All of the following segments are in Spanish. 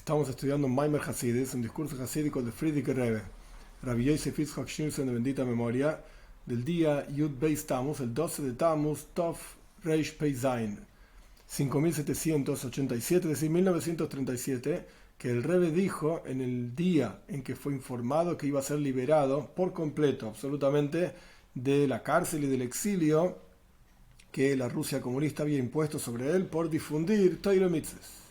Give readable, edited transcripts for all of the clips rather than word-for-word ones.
Estamos estudiando Maimer Hasidis, un discurso hasídico de Friedrich Rebbe, Rabbi Yosef Yitzchak Schneerson de bendita memoria, del día Yud Beis Tammuz, el 12 de Tammuz, Tov Reish Pei Zayin, 5787, es decir, 1937, que el Rebbe dijo en el día en que fue informado que iba a ser liberado por completo, absolutamente, de la cárcel y del exilio que la Rusia comunista había impuesto sobre él por difundir Torah Mitzvos.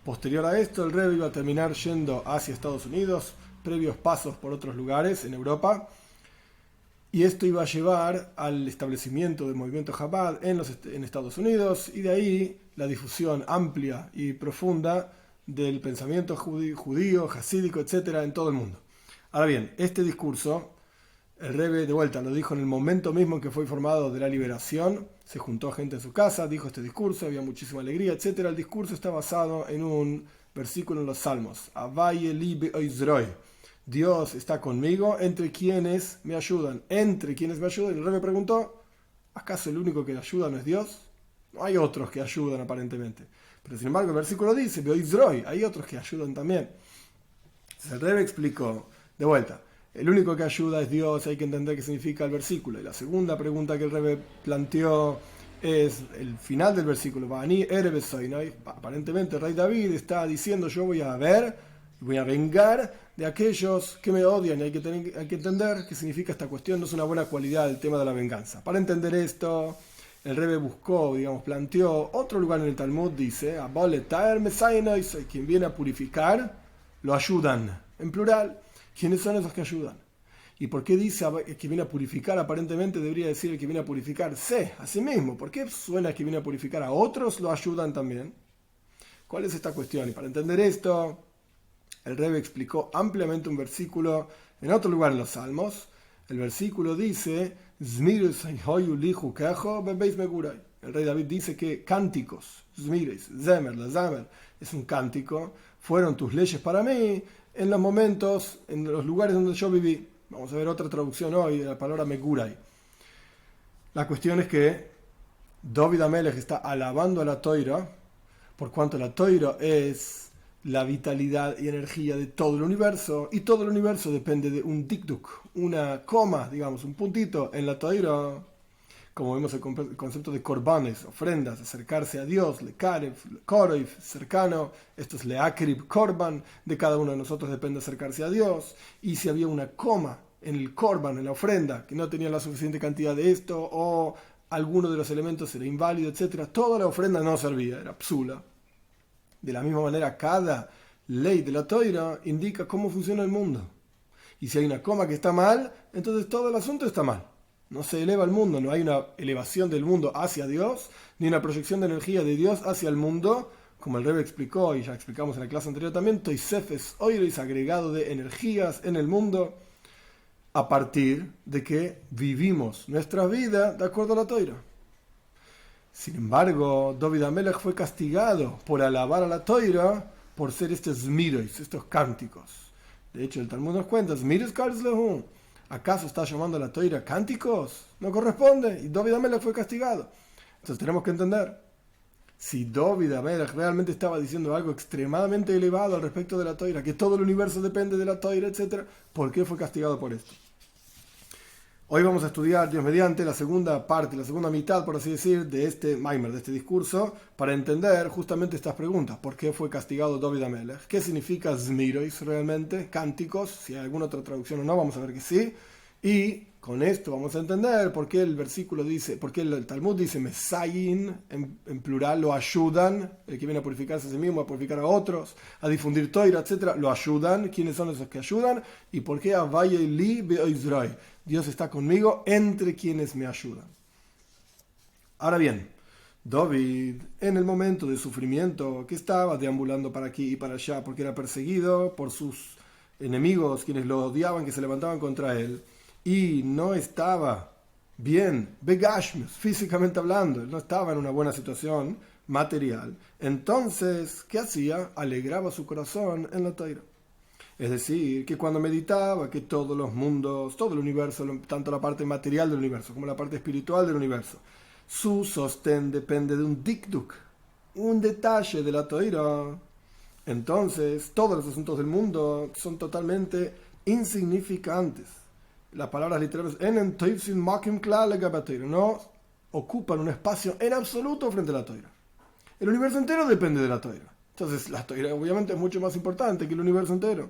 Posterior a esto, el Rebbe iba a terminar yendo hacia Estados Unidos, previos pasos por otros lugares en Europa, y esto iba a llevar al establecimiento del movimiento Chabad en Estados Unidos, y de ahí la difusión amplia y profunda del pensamiento judío, hasídico, etc. en todo el mundo. Ahora bien, este discurso, el Rebbe de vuelta lo dijo en el momento mismo en que fue informado de la liberación. Se juntó gente en su casa, dijo este discurso, había muchísima alegría, etc. El discurso está basado en un versículo en los Salmos. Avaye li be'oizroi. Dios está conmigo, entre quienes me ayudan. Entre quienes me ayudan. El Rebbe preguntó, ¿acaso el único que ayuda no es Dios? No hay otros que ayudan aparentemente. Pero sin embargo el versículo dice, be'oizroi, hay otros que ayudan también. Entonces el Rebbe explicó, de vuelta, el único que ayuda es Dios, hay que entender qué significa el versículo. Y la segunda pregunta que el Rebbe planteó es el final del versículo. Aparentemente el rey David está diciendo, yo voy a vengar de aquellos que me odian. Y hay que entender qué significa esta cuestión. No es una buena cualidad el tema de la venganza. Para entender esto, el Rebbe buscó, planteó otro lugar en el Talmud, dice, quien viene a purificar, lo ayudan, en plural. ¿Quiénes son esos que ayudan? ¿Y por qué dice que viene a purificar? Aparentemente debería decir el que viene a purificarse a sí mismo. ¿Por qué suena que viene a purificar a otros? Lo ayudan también. ¿Cuál es esta cuestión? Y para entender esto, el Rebbe explicó ampliamente un versículo en otro lugar en los Salmos. El versículo dice, el rey David dice que cánticos, Zmires, Zemer, la Zamer, es un cántico, fueron tus leyes para mí, en los momentos, en los lugares donde yo viví. Vamos a ver otra traducción hoy de la palabra Meguray. La cuestión es que David Amelech está alabando a la Toira, por cuanto la Toira es la vitalidad y energía de todo el universo, y todo el universo depende de un dikduk, una coma, un puntito en la Toira. Como vemos el concepto de korbanes, ofrendas, acercarse a Dios, lekarev, koroif, cercano, esto es leakrib, korban, de cada uno de nosotros depende acercarse a Dios, y si había una coma en el korban, en la ofrenda, que no tenía la suficiente cantidad de esto, o alguno de los elementos era inválido, etc., toda la ofrenda no servía, era psula. De la misma manera, cada ley de la Toira indica cómo funciona el mundo, y si hay una coma que está mal, entonces todo el asunto está mal. No se eleva el mundo, no hay una elevación del mundo hacia Dios, ni una proyección de energía de Dios hacia el mundo, como el Rebbe explicó, y ya explicamos en la clase anterior también, Toisef es oiris, agregado de energías en el mundo, a partir de que vivimos nuestra vida de acuerdo a la Toira. Sin embargo, David Amelech fue castigado por alabar a la Toira, por ser estos zmiros, estos cánticos. De hecho, el Talmud nos cuenta, zmiros karzlehu. ¿Acaso está llamando a la Toira cánticos? No corresponde, y David Amelech fue castigado. Entonces tenemos que entender, si David Amelech realmente estaba diciendo algo extremadamente elevado al respecto de la Toira, que todo el universo depende de la Toira, etc., ¿por qué fue castigado por esto? Hoy vamos a estudiar, Dios mediante, la segunda parte, la segunda mitad, por así decir, de este Maimer, de este discurso, para entender justamente estas preguntas. ¿Por qué fue castigado David Amelech? ¿Qué significa Zmirois realmente? Cánticos, si hay alguna otra traducción o no, vamos a ver que sí. Y con esto vamos a entender por qué el versículo dice, por qué el Talmud dice Mesayin, en plural, lo ayudan, el que viene a purificarse a sí mismo, a purificar a otros, a difundir Toira, etc., lo ayudan. ¿Quiénes son esos que ayudan? Y por qué Avaye li be'oizroi. Dios está conmigo entre quienes me ayudan. Ahora bien, David, en el momento de sufrimiento que estaba deambulando para aquí y para allá porque era perseguido por sus enemigos, quienes lo odiaban, que se levantaban contra él, y no estaba bien, begashmius, físicamente hablando, no estaba en una buena situación material, entonces, ¿qué hacía? Alegraba su corazón en la Toira. Es decir, que cuando meditaba que todos los mundos, todo el universo, tanto la parte material del universo como la parte espiritual del universo, su sostén depende de un dikduk, un detalle de la Toira, entonces todos los asuntos del mundo son totalmente insignificantes. Las palabras literales no ocupan un espacio en absoluto frente a la Toira. El universo entero depende de la Toira. Entonces la Toira obviamente es mucho más importante que el universo entero.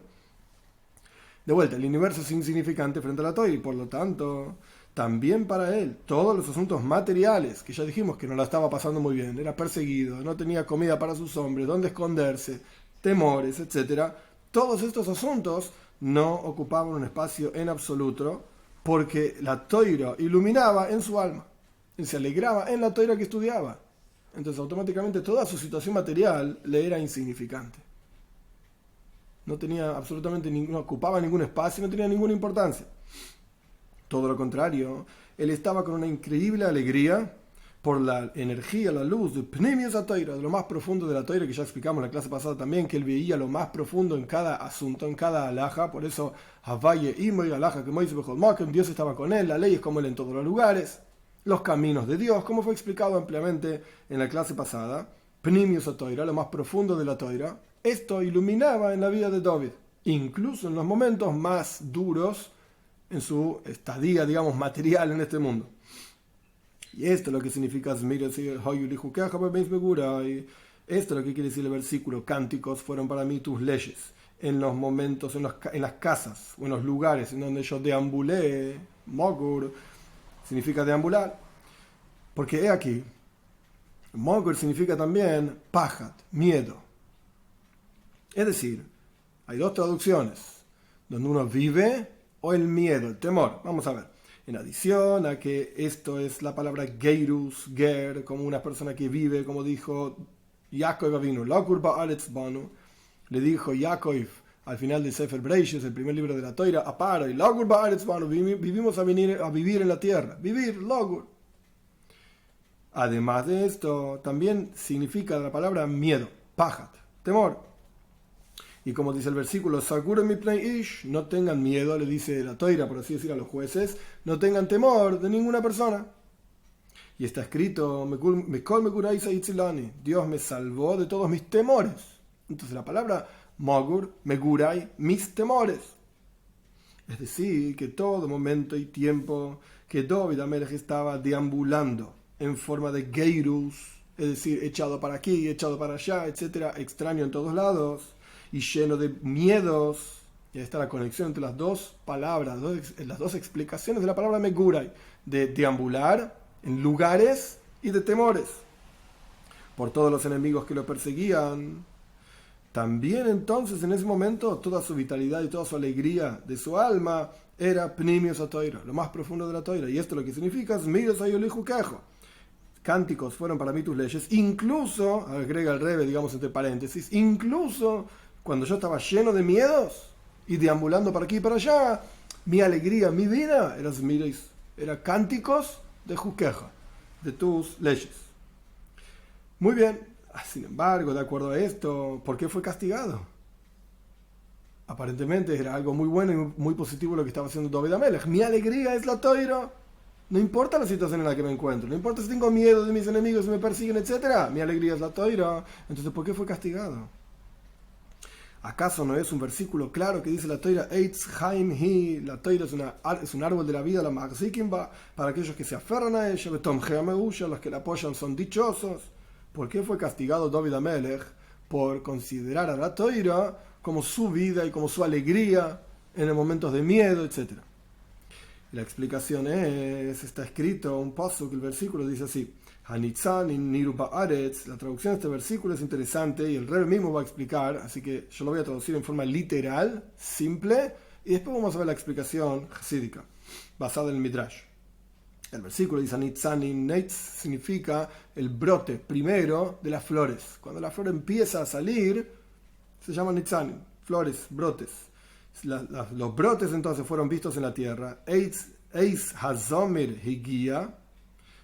De vuelta, el universo es insignificante frente a la Toira y por lo tanto, también para él, todos los asuntos materiales, que ya dijimos que no la estaba pasando muy bien, era perseguido, no tenía comida para sus hombres, dónde esconderse, temores, etc. Todos estos asuntos no ocupaban un espacio en absoluto porque la Toira iluminaba en su alma. Él se alegraba en la Toira que estudiaba. Entonces automáticamente toda su situación material le era insignificante. No tenía absolutamente no ocupaba ningún espacio, no tenía ninguna importancia. Todo lo contrario, él estaba con una increíble alegría por la energía, la luz de Pnimius HaToira, de lo más profundo de la Toira, que ya explicamos en la clase pasada también, que él veía lo más profundo en cada asunto, en cada alhaja. Por eso Havaye Imoy alhaja que Moisés Bejolmakem, Dios estaba con él, la ley es como él en todos los lugares, los caminos de Dios, como fue explicado ampliamente en la clase pasada. Pnimius HaToira, lo más profundo de la Toira. Esto iluminaba en la vida de David, incluso en los momentos más duros en su estadía, digamos, material en este mundo. Y esto es lo que significa esto es lo que quiere decir el versículo: cánticos fueron para mí tus leyes. En los momentos, en las casas o en los lugares en donde yo deambulé, mogur significa deambular, porque he aquí, mogur significa también pajat, miedo. Es decir, hay dos traducciones, donde uno vive o el miedo, el temor. Vamos a ver. En adición a que esto es la palabra geirus, ger, como una persona que vive, como dijo Yaakov Avinu, Lokur ba'aretz banu, le dijo Yaakov al final de Sefer Breishis, el primer libro de la Toira, aparo y Lokur ba'aretz banu, vivimos a vivir en la tierra, vivir, Lokur. Además de esto, también significa la palabra miedo, pajat, temor. Y como dice el versículo, no tengan miedo, le dice la Toira, por así decir, a los jueces, no tengan temor de ninguna persona. Y está escrito, Dios me salvó de todos mis temores. Entonces la palabra Mogur, Megurai, mis temores. Es decir, que todo momento y tiempo que David Amelech estaba deambulando en forma de geirus, es decir, echado para aquí, echado para allá, etcétera, extraño en todos lados, y lleno de miedos. Y ahí está la conexión entre las dos palabras, las dos explicaciones de la palabra Megurai, de deambular en lugares y de temores por todos los enemigos que lo perseguían. También entonces en ese momento toda su vitalidad y toda su alegría de su alma era Pnimius HaToira, lo más profundo de la Toira. Y esto lo que significa es Miros Ayolihu Kejo. Cánticos fueron para mí tus leyes, incluso, agrega el Rebbe, digamos entre paréntesis, incluso cuando yo estaba lleno de miedos y deambulando para aquí y para allá, mi alegría, mi vida era cánticos de Juqueja, de tus leyes. Muy bien, sin embargo, de acuerdo a esto, ¿por qué fue castigado? Aparentemente era algo muy bueno y muy positivo lo que estaba haciendo David Amelech. Mi alegría es la Toira. No importa la situación en la que me encuentro, no importa si tengo miedo de mis enemigos, si me persiguen, etc. Mi alegría es la Toira. Entonces, ¿por qué fue castigado? ¿Acaso no es un versículo claro que dice la Toira, Eitz Haim Hi, la Toira es un árbol de la vida, la Magzikimba, para aquellos que se aferran a ella, Betom Geameusha, los que la apoyan son dichosos? ¿Por qué fue castigado David Amelech? Por considerar a la Toira como su vida y como su alegría en los momentos de miedo, etc. Y la explicación está escrito un paso que el versículo dice así: Hanitzan in Niru Ba'aretz. La traducción de este versículo es interesante y el Rebbe mismo va a explicar, así que yo lo voy a traducir en forma literal, simple, y después vamos a ver la explicación hasídica, basada en el Midrash. El versículo dice Hanitzan in Neitz, significa el brote primero de las flores. Cuando la flor empieza a salir, se llama Nitzanim, flores, brotes. Los brotes entonces fueron vistos en la tierra. Eis Hazomir Higia,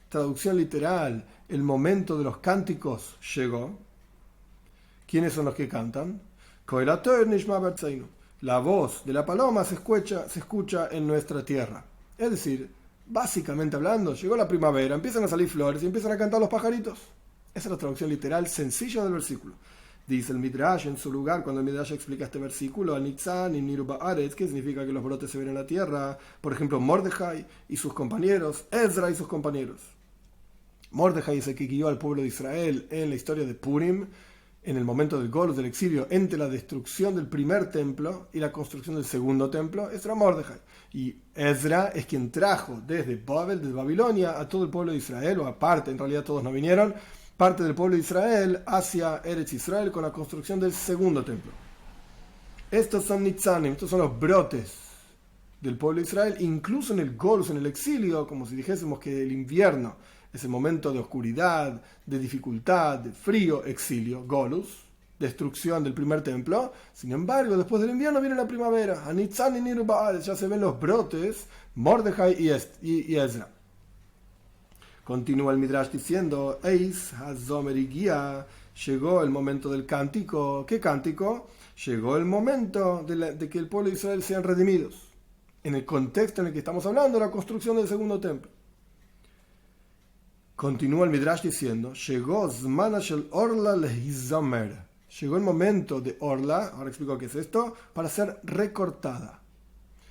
traducción literal, el momento de los cánticos llegó. ¿Quiénes son los que cantan? La voz de la paloma se escucha en nuestra tierra. Es decir, básicamente hablando, llegó la primavera, empiezan a salir flores y empiezan a cantar los pajaritos. Esa es la traducción literal sencilla del versículo. Dice el Midrash en su lugar, cuando el Midrash explica este versículo, Anitzan y Niru Ba'aretz, que significa que los brotes se ven en la tierra, por ejemplo, Mordejai y sus compañeros, Ezra y sus compañeros. Mordejai es el que guió al pueblo de Israel en la historia de Purim, en el momento del Golus, del exilio, entre la destrucción del primer templo y la construcción del segundo templo. Ezra Mordejai. Y Ezra es quien trajo desde Babel, desde Babilonia, a todo el pueblo de Israel, o aparte, en realidad todos no vinieron, parte del pueblo de Israel hacia Eretz Israel con la construcción del segundo templo. Estos son Nitzanim, estos son los brotes del pueblo de Israel, incluso en el Golus, en el exilio, como si dijésemos que el invierno es el momento de oscuridad, de dificultad, de frío, exilio, Golus, destrucción del primer templo. Sin embargo, después del invierno viene la primavera, Anitzan y Niru Ba'aretz, ya se ven los brotes, Mordejai y Ezra. Continúa el Midrash diciendo, Eis Hazomer y Guía, llegó el momento del cántico. ¿Qué cántico? Llegó el momento de que el pueblo de Israel sean redimidos. En el contexto en el que estamos hablando, la construcción del segundo templo. Continúa el Midrash diciendo, llegó Zmana Shel Orla Lehizomer. Llegó el momento de Orla, ahora explico qué es esto, para ser recortada.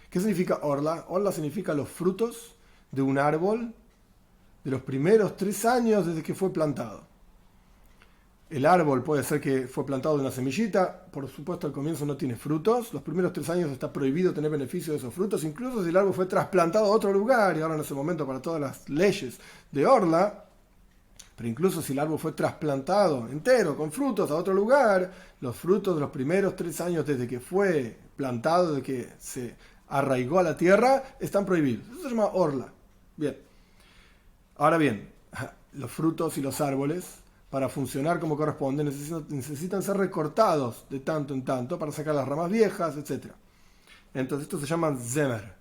¿Qué significa Orla? Orla significa los frutos de un árbol de los primeros 3 años desde que fue plantado. El árbol puede ser que fue plantado de una semillita, por supuesto al comienzo no tiene frutos, los primeros 3 años está prohibido tener beneficio de esos frutos, incluso si el árbol fue trasplantado a otro lugar, y ahora en ese momento para todas las leyes de Orla, pero incluso si el árbol fue trasplantado entero, con frutos a otro lugar, los frutos de los primeros 3 años desde que fue plantado, desde que se arraigó a la tierra, están prohibidos. Eso se llama Orla. Bien. Ahora bien, los frutos y los árboles, para funcionar como corresponde, necesitan ser recortados de tanto en tanto para sacar las ramas viejas, etc. Entonces esto se llama zemer.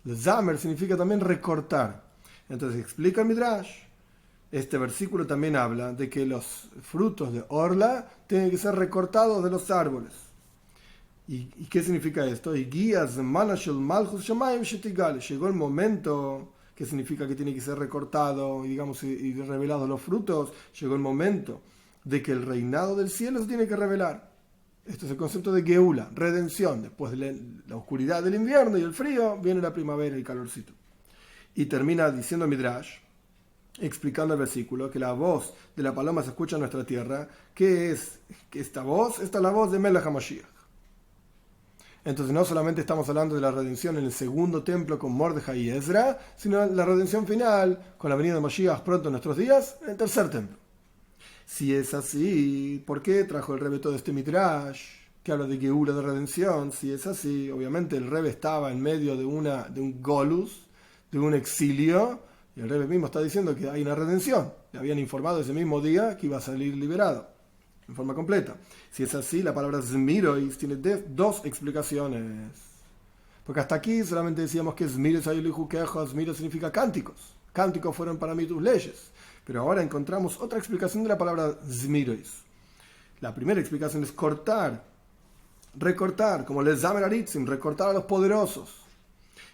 El zemer significa también recortar. Entonces explica el Midrash. Este versículo también habla de que los frutos de Orla tienen que ser recortados de los árboles. ¿Y qué significa esto? Llegó el momento, que significa que tiene que ser recortado, digamos, y revelados los frutos. Llegó el momento de que el reinado del cielo se tiene que revelar. Este es el concepto de Geula, redención. Después de la oscuridad del invierno y el frío, viene la primavera y el calorcito. Y termina diciendo Midrash, explicando el versículo, que la voz de la paloma se escucha en nuestra tierra. ¿Qué es esta voz? Esta es la voz de Melech HaMashiach. Entonces no solamente estamos hablando de la redención en el segundo templo con Mordejai y Ezra, sino la redención final con la venida de Mashiach pronto en nuestros días en el tercer templo. Si es así, ¿por qué trajo el Rebbe todo este Midrash que habla de Geula, de redención? Si es así, obviamente el Rebbe estaba en medio de un Golus, de un exilio, y el Rebbe mismo está diciendo que hay una redención. Le habían informado ese mismo día que iba a salir liberado en forma completa. Si es así, la palabra Zmirois tiene 2 explicaciones. Porque hasta aquí solamente decíamos que Zmirois significa cánticos. Cánticos fueron para mí tus leyes. Pero ahora encontramos otra explicación de la palabra Zmirois. La primera explicación es cortar, recortar, como les Zamer Aritzim, recortar a los poderosos.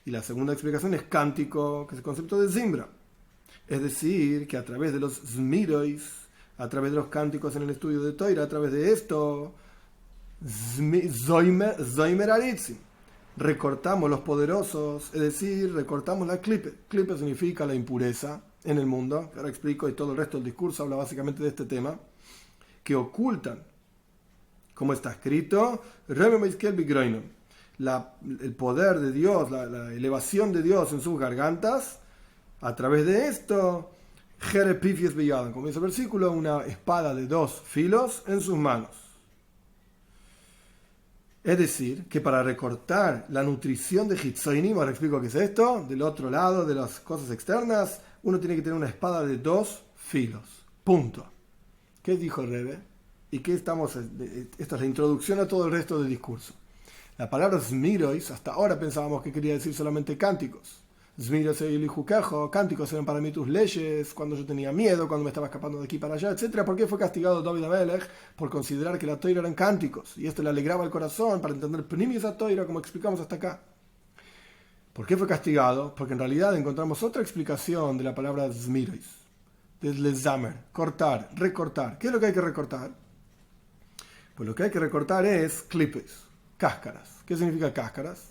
Y la segunda explicación es cántico, que es el concepto de Zimbra. Es decir, que a través de los Zmirois, a través de los cánticos en el estudio de Toira, a través de esto, Zoimer Aritzim, recortamos los poderosos, es decir, recortamos la klipe. Klipe significa la impureza en el mundo, ahora explico, y todo el resto del discurso habla básicamente de este tema, que ocultan, como está escrito, el poder de Dios, la elevación de Dios en sus gargantas. A través de esto, como dice el versículo, una espada de 2 filos en sus manos. Es decir, que para recortar la nutrición de Hitzoinim, ahora explico qué es esto, del otro lado de las cosas externas, uno tiene que tener una espada de 2 filos. Punto. ¿Qué dijo el Rebbe? ¿Y qué estamos? Esta es la introducción a todo el resto del discurso. La palabra Zmirois, hasta ahora pensábamos que quería decir solamente cánticos. Zmirois y Juquejo, cánticos eran para mí tus leyes, cuando yo tenía miedo, cuando me estaba escapando de aquí para allá, etc. ¿Por qué fue castigado David Amelech? Por considerar que la Toira eran cánticos, y esto le alegraba el corazón para entender Pnimis a Toira, como explicamos hasta acá. ¿Por qué fue castigado? Porque en realidad encontramos otra explicación de la palabra Zmirois, de Lezamer, cortar, recortar. ¿Qué es lo que hay que recortar? Pues lo que hay que recortar es clipes, cáscaras. ¿Qué significa cáscaras?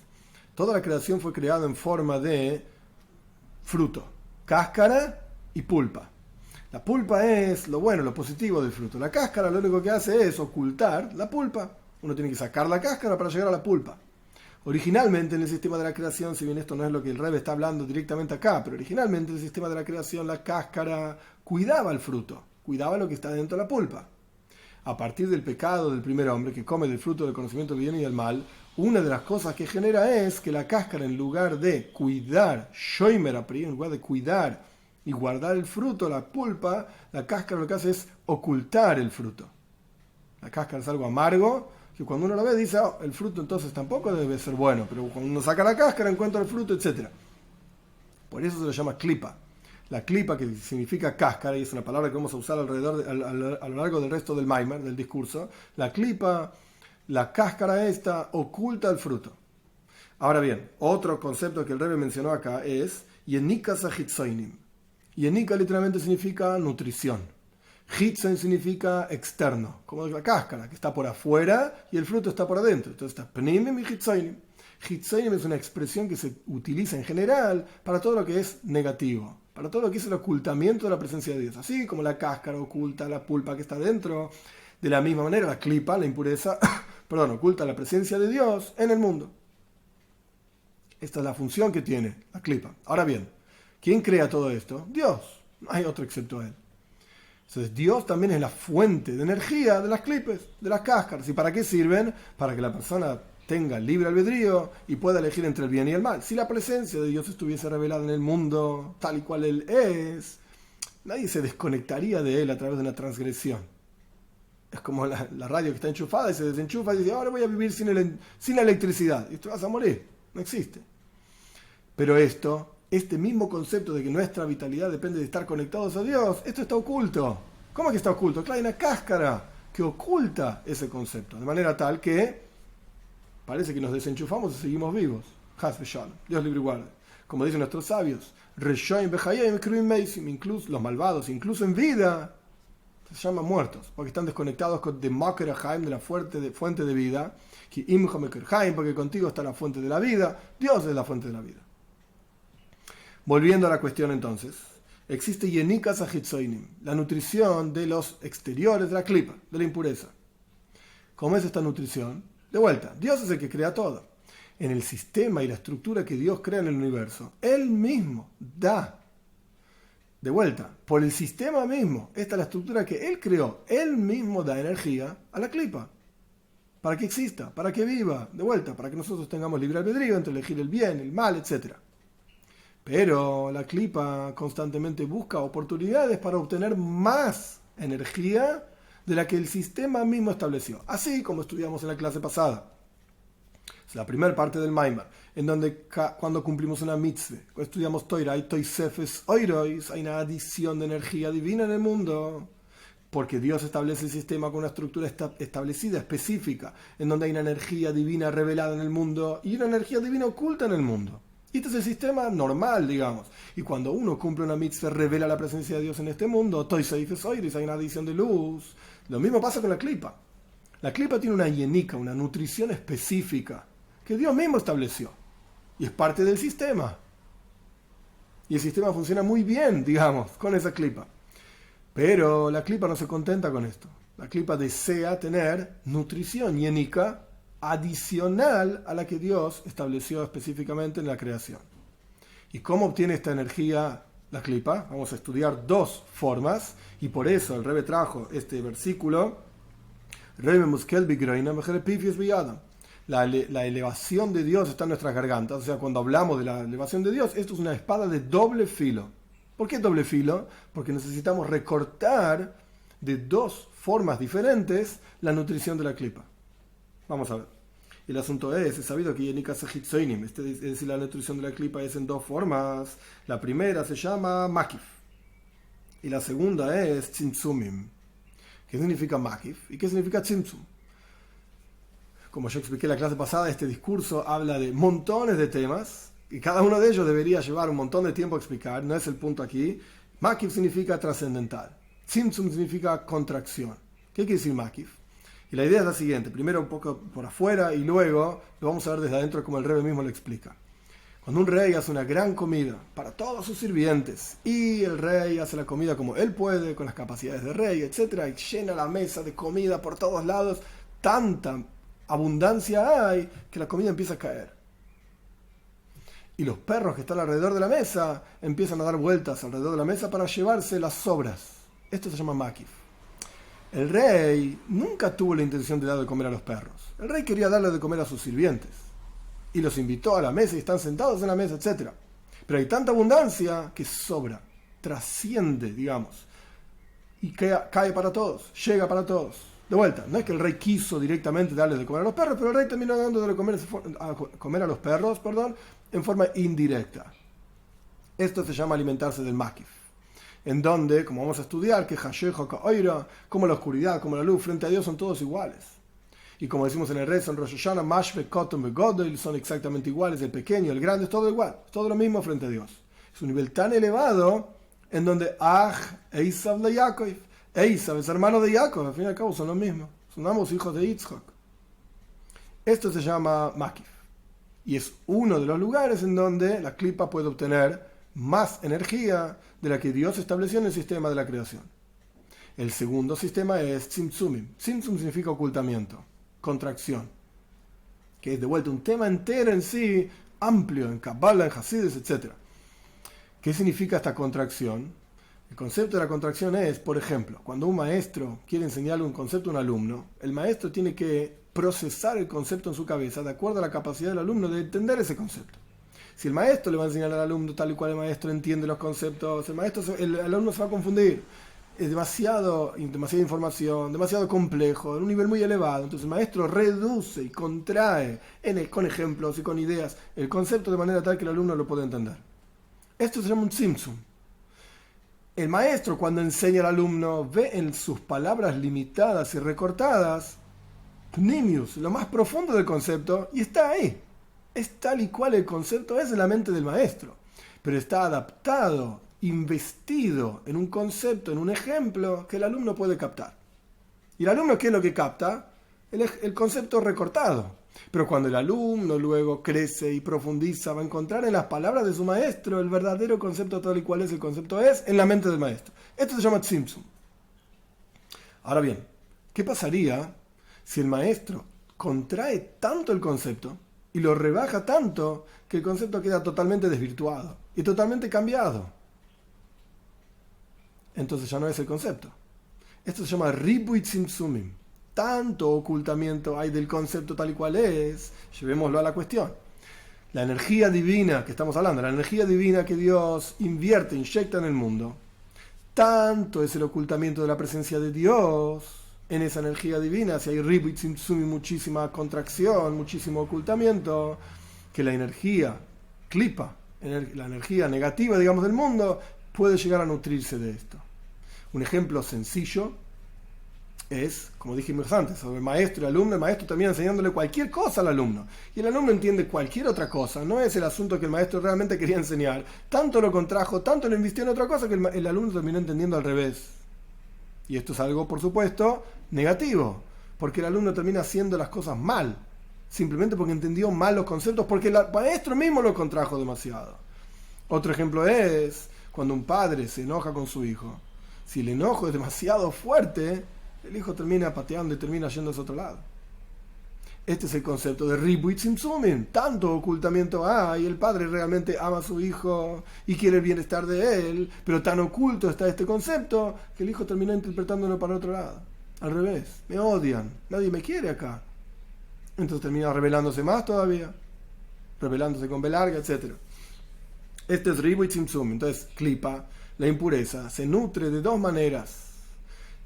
Toda la creación fue creada en forma de fruto, cáscara y pulpa. La pulpa es lo bueno, lo positivo del fruto. La cáscara lo único que hace es ocultar la pulpa. Uno tiene que sacar la cáscara para llegar a la pulpa. Originalmente en el sistema de la creación, si bien esto no es lo que el Rebbe está hablando directamente acá, pero originalmente en el sistema de la creación la cáscara cuidaba el fruto, cuidaba lo que está dentro de la pulpa. A partir del pecado del primer hombre que come del fruto del conocimiento del bien y del mal, una de las cosas que genera es que la cáscara, en lugar de cuidar, en lugar de cuidar y guardar el fruto, la pulpa, la cáscara lo que hace es ocultar el fruto. La cáscara es algo amargo, que cuando uno lo ve dice, oh, el fruto entonces tampoco debe ser bueno, pero cuando uno saca la cáscara encuentra el fruto, etc. Por eso se lo llama clipa. La clipa, que significa cáscara, y es una palabra que vamos a usar a lo largo del resto del Maimer, del discurso, la clipa, la cáscara esta, oculta el fruto. Ahora bien, otro concepto que el Rebbe mencionó acá es Yenika Sahitzoinim. Yenika literalmente significa nutrición. Hitzoin significa externo, como la cáscara, que está por afuera y el fruto está por adentro. Entonces está Pnimim y Hitzoinim. Hitzoinim es una expresión que se utiliza en general para todo lo que es negativo, para todo lo que es el ocultamiento de la presencia de Dios. Así como la cáscara oculta la pulpa que está dentro, de la misma manera la clipa, la impureza, oculta la presencia de Dios en el mundo. Esta es la función que tiene la clipa. Ahora bien, ¿quién crea todo esto? Dios. No hay otro excepto Él. Entonces Dios también es la fuente de energía de las clipes, de las cáscaras. ¿Y para qué sirven? Para que la persona tenga libre albedrío y pueda elegir entre el bien y el mal. Si la presencia de Dios estuviese revelada en el mundo tal y cual Él es, nadie se desconectaría de Él a través de una transgresión. Es como la radio que está enchufada y se desenchufa y dice, ahora voy a vivir sin la electricidad. Y tú vas a morir. No existe. Pero este mismo concepto de que nuestra vitalidad depende de estar conectados a Dios, esto está oculto. ¿Cómo que está oculto? Claro, hay una cáscara que oculta ese concepto. De manera tal que parece que nos desenchufamos y seguimos vivos. Haz v'shalom. Dios libre y guarde. Como dicen nuestros sabios, incluso los malvados, incluso en vida, se llaman muertos, porque están desconectados de Maker Haim, de la fuente de vida, porque contigo está la fuente de la vida, Dios es la fuente de la vida. Volviendo a la cuestión entonces, existe Yenika Sahitzoinim, la nutrición de los exteriores de la clipa, de la impureza. ¿Cómo es esta nutrición? De vuelta, Dios es el que crea todo. En el sistema y la estructura que Dios crea en el universo, Él mismo da. De vuelta, por el sistema mismo, esta es la estructura que Él creó. Él mismo da energía a la clipa. Para que exista, para que viva. De vuelta, para que nosotros tengamos libre albedrío entre elegir el bien, el mal, etc. Pero la clipa constantemente busca oportunidades para obtener más energía de la que el sistema mismo estableció. Así como estudiamos en la clase pasada. Es la primera parte del Maimar, en donde cuando cumplimos una mitzvah, estudiamos Toira y Toisefes Oirois, hay una adición de energía divina en el mundo, porque Dios establece el sistema con una estructura establecida, específica, en donde hay una energía divina revelada en el mundo y una energía divina oculta en el mundo. Y este es el sistema normal, digamos. Y cuando uno cumple una mitzvah, revela la presencia de Dios en este mundo, Toisefes Oirois, hay una adición de luz. Lo mismo pasa con la clipa. La clipa tiene una yenica, una nutrición específica, que Dios mismo estableció. Y es parte del sistema. Y el sistema funciona muy bien, digamos, con esa clipa. Pero la clipa no se contenta con esto. La clipa desea tener nutrición yenica adicional a la que Dios estableció específicamente en la creación. ¿Y cómo obtiene esta energía la clipa? Vamos a estudiar dos formas. Y por eso el Rebbe trajo este versículo. Rebbe muskel bigroina mejerepifies biyadam. La elevación de Dios está en nuestras gargantas. O sea, cuando hablamos de la elevación de Dios, esto es una espada de doble filo. ¿Por qué doble filo? Porque necesitamos recortar de dos formas diferentes la nutrición de la clipa. Vamos a ver. El asunto es sabido que Yenika Sahitzoinim, es decir, la nutrición de la clipa es en dos formas. La primera se llama Makif y la segunda es Tzimtzumim. ¿Qué significa Makif y qué significa Tzimtzum? Como yo expliqué en la clase pasada, este discurso habla de montones de temas y cada uno de ellos debería llevar un montón de tiempo a explicar, no es el punto aquí. Makif significa trascendental, Tzimtzum significa contracción. ¿Qué quiere decir Makif? Y la idea es la siguiente, primero un poco por afuera y luego lo vamos a ver desde adentro como el Rebbe mismo lo explica. Cuando un rey hace una gran comida para todos sus sirvientes y el rey hace la comida como él puede, con las capacidades de rey, etc., y llena la mesa de comida por todos lados, tanta abundancia hay que la comida empieza a caer. Y los perros que están alrededor de la mesa empiezan a dar vueltas alrededor de la mesa para llevarse las sobras. Esto se llama makif. El rey nunca tuvo la intención de dar de comer a los perros. El rey quería darle de comer a sus sirvientes. Y los invitó a la mesa y están sentados en la mesa, etc. Pero hay tanta abundancia que sobra, trasciende, digamos. Y cae para todos, llega para todos. De vuelta, no es que el rey quiso directamente darle de comer a los perros, pero el rey terminó dando de comer a los perros, en forma indirecta. Esto se llama alimentarse del makif. En donde, como vamos a estudiar, que Hashejo Ka'oira, como la oscuridad, como la luz, frente a Dios son todos iguales. Y como decimos en el rezo en Rosh Hashanah, Mashve, Kotom, Begodel, son exactamente iguales, el pequeño, el grande, es todo igual, todo lo mismo frente a Dios. Es un nivel tan elevado en donde Eisav de Yaakov, Eisav es hermano de Jacob, al fin y al cabo son los mismos, son ambos hijos de Yitzhak. Esto se llama Makif. Y es uno de los lugares en donde la klipa puede obtener más energía de la que Dios estableció en el sistema de la creación. El segundo sistema es Tzimtzumim. Tzimtzum significa ocultamiento, contracción, que es de vuelta un tema entero en sí, amplio, en Kabbalah, en Hasidus, etc. ¿Qué significa esta contracción? El concepto de la contracción es, por ejemplo, cuando un maestro quiere enseñarle un concepto a un alumno, el maestro tiene que procesar el concepto en su cabeza de acuerdo a la capacidad del alumno de entender ese concepto. Si el maestro le va a enseñar al alumno tal y cual el maestro entiende los conceptos, el alumno se va a confundir. Es demasiada información, demasiado complejo, en un nivel muy elevado. Entonces el maestro reduce y contrae con ejemplos y con ideas el concepto de manera tal que el alumno lo pueda entender. Esto se llama un tzimtzum. El maestro, cuando enseña al alumno, ve en sus palabras limitadas y recortadas pnimius, lo más profundo del concepto, y está ahí. Es tal y cual el concepto es en la mente del maestro, pero está adaptado, investido en un concepto, en un ejemplo que el alumno puede captar. ¿Y el alumno qué es lo que capta? El concepto recortado. Pero cuando el alumno luego crece y profundiza, va a encontrar en las palabras de su maestro el verdadero concepto tal y cual es el concepto es en la mente del maestro. Esto se llama tzimtzum. Ahora bien, ¿qué pasaría si el maestro contrae tanto el concepto y lo rebaja tanto que el concepto queda totalmente desvirtuado y totalmente cambiado? Entonces ya no es el concepto. Esto se llama Ribui Tzimtzumim. Tanto ocultamiento hay del concepto tal y cual es, llevémoslo a la cuestión. La energía divina que estamos hablando, la energía divina que Dios invierte, inyecta en el mundo, tanto es el ocultamiento de la presencia de Dios en esa energía divina, si hay Ribui Tzimtzumim, muchísima contracción, muchísimo ocultamiento, que la energía klipa, la energía negativa, digamos, del mundo, puede llegar a nutrirse de esto. Un ejemplo sencillo es, como dijimos antes, sobre el maestro y el alumno. El maestro termina enseñándole cualquier cosa al alumno y el alumno entiende cualquier otra cosa. No es el asunto que el maestro realmente quería enseñar, tanto lo contrajo, tanto lo invirtió en otra cosa que el alumno terminó entendiendo al revés. Y esto es algo, por supuesto, negativo, porque el alumno termina haciendo las cosas mal, simplemente porque entendió mal los conceptos, porque el maestro mismo lo contrajo demasiado. Otro ejemplo es cuando un padre se enoja con su hijo. Si el enojo es demasiado fuerte, el hijo termina pateando y termina yendo a otro lado. Este es el concepto de Ribui Tzimtzumim. Tanto ocultamiento hay, el padre realmente ama a su hijo y quiere el bienestar de él, pero tan oculto está este concepto que el hijo termina interpretándolo para otro lado. Al revés, me odian, nadie me quiere acá. Entonces termina rebelándose más todavía, rebelándose con B larga, etc. Este es Ribui Tzimtzumim. Entonces, klipa, la impureza, se nutre de dos maneras: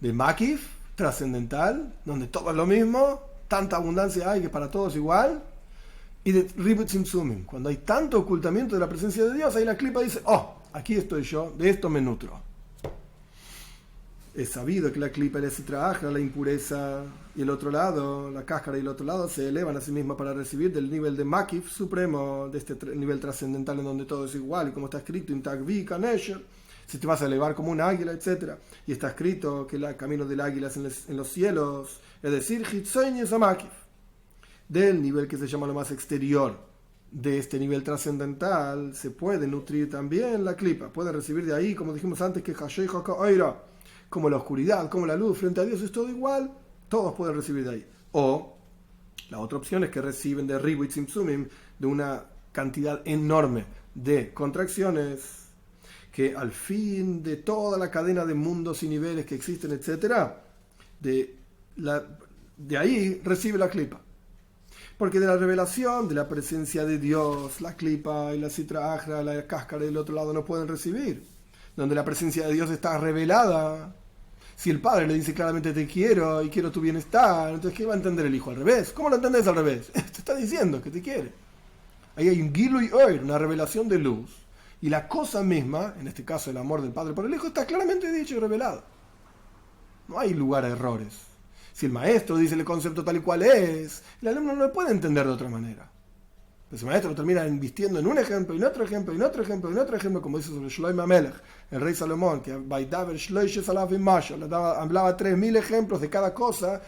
de makif, trascendental, donde todo es lo mismo, tanta abundancia hay que para todos igual, y de Ribui Tzimtzumim, cuando hay tanto ocultamiento de la presencia de Dios, ahí la klipa dice, aquí estoy yo, de esto me nutro. Es sabido que la klipa es trabaja, la impureza y el otro lado, la cáscara y el otro lado, se elevan a sí misma para recibir del nivel de makif supremo, de este nivel trascendental en donde todo es igual, y como está escrito en Tagvi Kanesher, si te vas a elevar como un águila, etc. Y está escrito que el camino del águila es en los cielos, es decir, Hitzoin Yesamakif, del nivel que se llama lo más exterior. De este nivel trascendental se puede nutrir también la clipa, puede recibir de ahí, como dijimos antes, que Hashay Haka Oira, como la oscuridad, como la luz, frente a Dios es todo igual, todos pueden recibir de ahí. O la otra opción es que reciben de Ribu y Tzimtzumim, de una cantidad enorme de contracciones, que al fin de toda la cadena de mundos y niveles que existen, etc., de ahí recibe la clipa. Porque de la revelación, de la presencia de Dios, la clipa y la citra ajra, la cáscara del otro lado no pueden recibir. Donde la presencia de Dios está revelada. Si el padre le dice claramente te quiero y quiero tu bienestar, entonces ¿qué va a entender el hijo? ¿Al revés? ¿Cómo lo entendés al revés? Te está diciendo que te quiere. Ahí hay un gilu y oir, una revelación de luz. Y la cosa misma, en este caso el amor del padre por el hijo, está claramente dicho y revelado. No hay lugar a errores. Si el maestro dice el concepto tal y cual es, el alumno no lo puede entender de otra manera. Pues el maestro lo termina invistiendo en un ejemplo, y en otro ejemplo, y en otro ejemplo, y en otro ejemplo, como dice sobre Shlomo Amelech, el rey Salomón, que hablaba 3.000 ejemplos de cada cosa,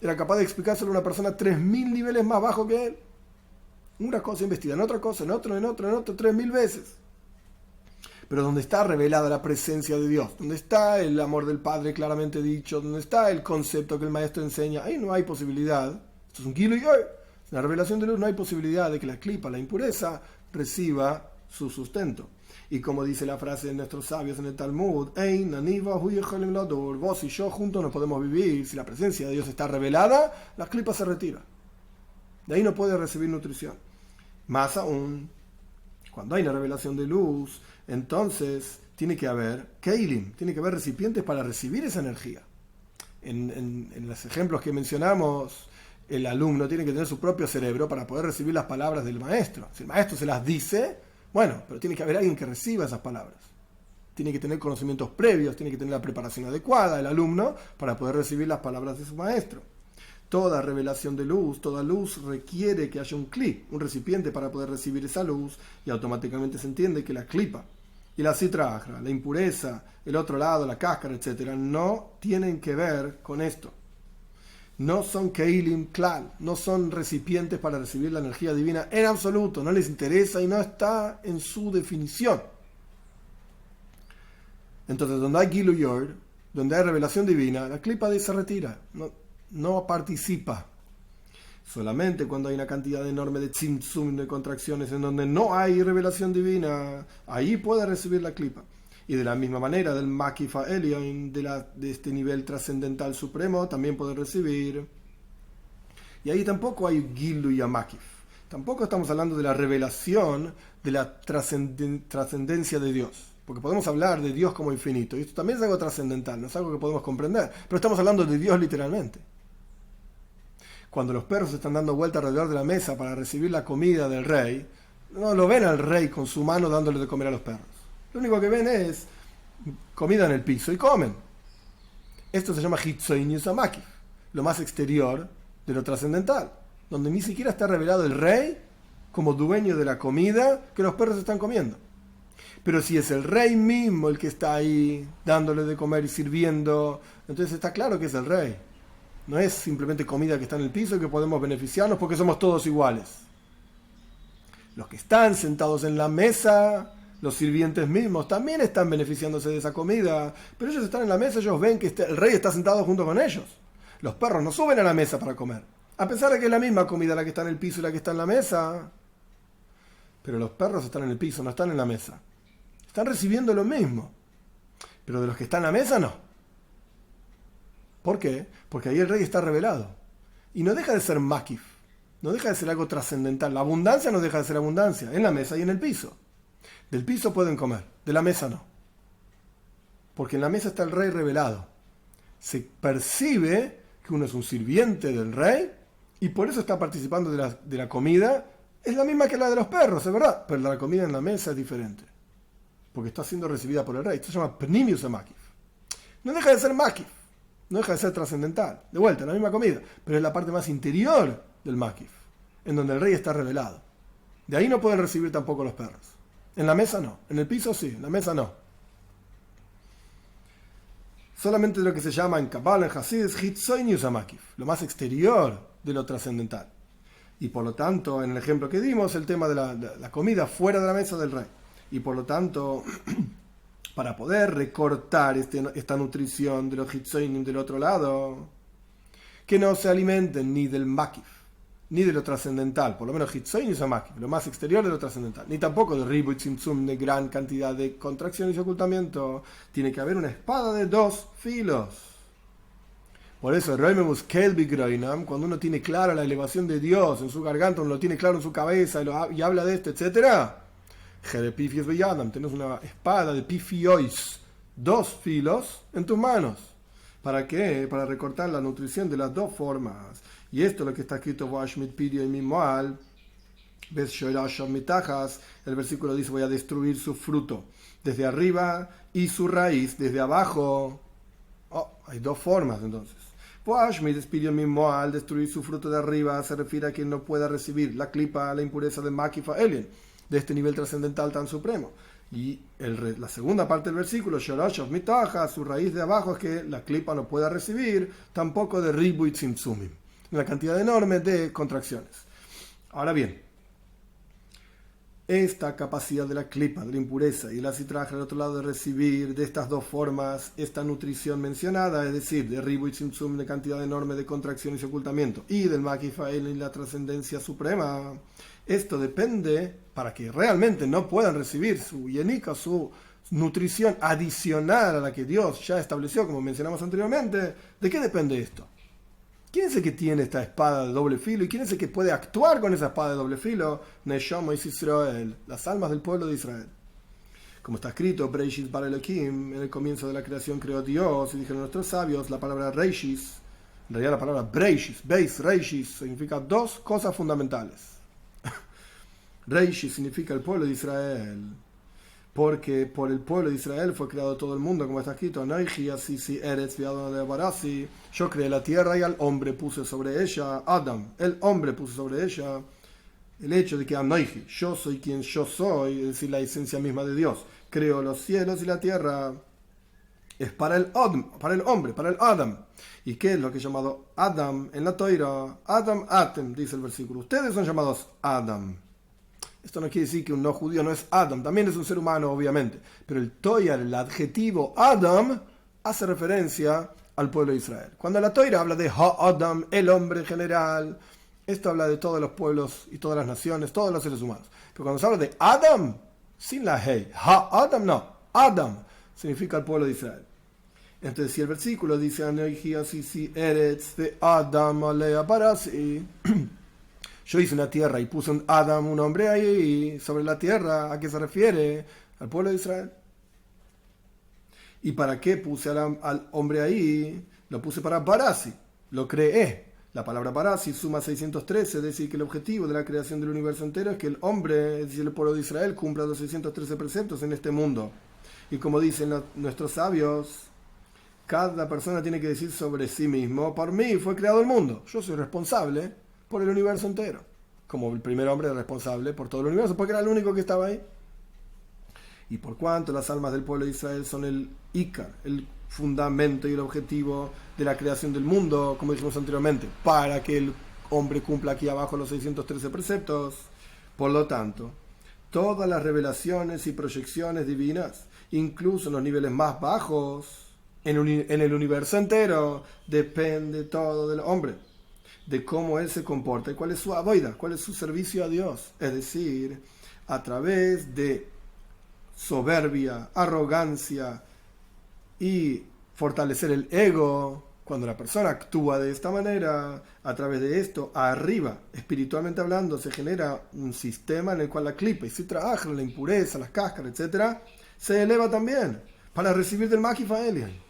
era capaz de explicárselo a una persona 3.000 niveles más bajo que él. Una cosa investida en otra cosa, en otro, 3.000 veces. Pero donde está revelada la presencia de Dios, donde está el amor del Padre claramente dicho, donde está el concepto que el maestro enseña, ahí no hay posibilidad, esto es un kilo y hoy, la revelación de luz, no hay posibilidad de que la clipa, la impureza, reciba su sustento. Y como dice la frase de nuestros sabios en el Talmud, vos y yo juntos no podemos vivir, si la presencia de Dios está revelada, la clipa se retira. De ahí no puede recibir nutrición. Más aún, cuando hay una revelación de luz, entonces tiene que haber keilim, tiene que haber recipientes para recibir esa energía. En los ejemplos que mencionamos, el alumno tiene que tener su propio cerebro para poder recibir las palabras del maestro. Si el maestro se las dice, bueno, pero tiene que haber alguien que reciba esas palabras. Tiene que tener conocimientos previos, tiene que tener la preparación adecuada el alumno para poder recibir las palabras de su maestro. Toda revelación de luz, toda luz requiere que haya un clip, un recipiente para poder recibir esa luz, y automáticamente se entiende que la clipa y la citra ajra, la impureza, el otro lado, la cáscara, etc., no tienen que ver con esto. No son keilim klal, no son recipientes para recibir la energía divina en absoluto, no les interesa y no está en su definición. Entonces, donde hay Gilu Yor, donde hay revelación divina, la clipa se retira, no participa. Solamente cuando hay una cantidad enorme de tzimtzum, de contracciones, en donde no hay revelación divina, ahí puede recibir la clipa. Y de la misma manera, del Makifa Elyon, de este nivel trascendental supremo, también puede recibir. Y ahí tampoco hay Gilu y Amakif. Tampoco estamos hablando de la revelación de la trascendencia de Dios. Porque podemos hablar de Dios como infinito. Y esto también es algo trascendental, no es algo que podemos comprender. Pero estamos hablando de Dios literalmente. Cuando los perros están dando vuelta alrededor de la mesa para recibir la comida del rey, no lo ven al rey con su mano dándole de comer a los perros. Lo único que ven es comida en el piso y comen. Esto se llama Hitzoin Yusamaki, lo más exterior de lo trascendental, donde ni siquiera está revelado el rey como dueño de la comida que los perros están comiendo. Pero si es el rey mismo el que está ahí dándole de comer y sirviendo, entonces está claro que es el rey. No es simplemente comida que está en el piso y que podemos beneficiarnos porque somos todos iguales. Los que están sentados en la mesa, los sirvientes mismos, también están beneficiándose de esa comida, pero ellos están en la mesa, ellos ven que el rey está sentado junto con ellos. Los perros no suben a la mesa para comer, a pesar de que es la misma comida la que está en el piso y la que está en la mesa. Pero los perros están en el piso, no están en la mesa. Están recibiendo lo mismo, pero de los que están en la mesa no. ¿Por qué? Porque ahí el rey está revelado. Y no deja de ser makif, no deja de ser algo trascendental. La abundancia no deja de ser abundancia, en la mesa y en el piso. Del piso pueden comer, de la mesa no. Porque en la mesa está el rey revelado. Se percibe que uno es un sirviente del rey y por eso está participando de la comida. Es la misma que la de los perros, es verdad, pero la comida en la mesa es diferente. Porque está siendo recibida por el rey. Esto se llama Pnimius Makif. No deja de ser Makif. No deja de ser trascendental. De vuelta, la misma comida. Pero es la parte más interior del Makif, en donde el rey está revelado. De ahí no pueden recibir tampoco los perros. En la mesa no. En el piso sí, en la mesa no. solamente de lo que se llama en Kabbalah, en Hasidus, Hitzoinius Amakif, lo más exterior de lo trascendental. Y por lo tanto, en el ejemplo que dimos, el tema de la comida fuera de la mesa del rey. Y por lo tanto, para poder recortar esta nutrición de los Hitzoinim del otro lado, que no se alimenten ni del Makif, ni de lo trascendental, por lo menos Hitzoin y Makif, lo más exterior de lo trascendental, ni tampoco de Ribu y Tzimtzum, de gran cantidad de contracciones y ocultamiento. Tiene que haber una espada de 2 filos. Por eso, cuando uno tiene clara la elevación de Dios en su garganta, uno lo tiene claro en su cabeza y habla de esto, etc. Tenés una espada de pifiois, 2 filos en tus manos. ¿Para qué? Para recortar la nutrición de las 2 formas. Y esto es lo que está escrito Vashmit Pirio y Mimoal. El versículo dice: voy a destruir su fruto desde arriba y su raíz desde abajo. Hay 2 formas entonces. Vashmit Pirio y Mimoal, destruir su fruto de arriba, se refiere a quien no pueda recibir la klipa, la impureza de Makifa Elien, de este nivel trascendental tan supremo. Y la segunda parte del versículo, Shorashov Mitaja, su raíz de abajo, es que la klipa no pueda recibir tampoco de Ribu y Tzimtzumim, una cantidad enorme de contracciones. Ahora bien, esta capacidad de la klipa, de la impureza, y la citraje al otro lado de recibir de estas 2 formas esta nutrición mencionada, es decir, de Ribu y Tzimtzum, de cantidad enorme de contracciones y ocultamiento, y del Makifael y la trascendencia suprema, esto depende, para que realmente no puedan recibir su yenika, su nutrición adicional a la que Dios ya estableció, como mencionamos anteriormente. ¿De qué depende esto? ¿Quién es el que tiene esta espada de doble filo? ¿Y quién es el que puede actuar con esa espada de doble filo? Neshama y Israel, las almas del pueblo de Israel. Como está escrito, Breishis bar Elohim, en el comienzo de la creación creó Dios, y dijeron nuestros sabios, la palabra Reishis, en realidad la palabra Breishis, Beis Reishis, significa 2 cosas fundamentales. Reishi significa el pueblo de Israel, porque por el pueblo de Israel fue creado todo el mundo, como está escrito: yo creé la tierra y al hombre puse sobre ella, Adam, el hombre puso sobre ella. El hecho de que Anoiji, yo soy quien yo soy, es decir, la esencia misma de Dios, creó los cielos y la tierra, es para el hombre, para el Adam. ¿Y qué es lo que es llamado Adam en la Toira? Adam Atem, dice el versículo. Ustedes son llamados Adam. Esto no quiere decir que un no judío no es Adam, también es un ser humano, obviamente. Pero el Toyar, el adjetivo Adam, hace referencia al pueblo de Israel. Cuando la Toira habla de Ha-Adam, el hombre en general, esto habla de todos los pueblos y todas las naciones, todos los seres humanos. Pero cuando se habla de Adam, sin la Hei, Ha-Adam no, Adam significa el pueblo de Israel. Entonces, si el versículo dice Eretz de Adam alea barasi, yo hice una tierra y puse un Adam, un hombre ahí sobre la tierra, ¿a qué se refiere? Al pueblo de Israel. ¿Y para qué puse al hombre ahí? Lo puse para Barasi, lo creé. La palabra Barasi suma 613, es decir, que el objetivo de la creación del universo entero es que el hombre, es decir, el pueblo de Israel, cumpla los 613 preceptos en este mundo. Y como dicen nuestros sabios, cada persona tiene que decir sobre sí mismo: por mí fue creado el mundo, yo soy responsable por el universo entero, como el primer hombre responsable por todo el universo, porque era el único que estaba ahí. Y por cuanto las almas del pueblo de Israel son el Ikar, el fundamento y el objetivo de la creación del mundo, como dijimos anteriormente, para que el hombre cumpla aquí abajo los 613 preceptos, por lo tanto, todas las revelaciones y proyecciones divinas, incluso en los niveles más bajos, en el universo entero, depende todo del hombre, de cómo él se comporta y cuál es su avoida, cuál es su servicio a Dios. Es decir, a través de soberbia, arrogancia y fortalecer el ego. Cuando la persona actúa de esta manera, a través de esto, arriba, espiritualmente hablando, se genera un sistema en el cual la klipa y si trabaja la impureza, las cáscaras, etc., se eleva también para recibir del Makifa Elian.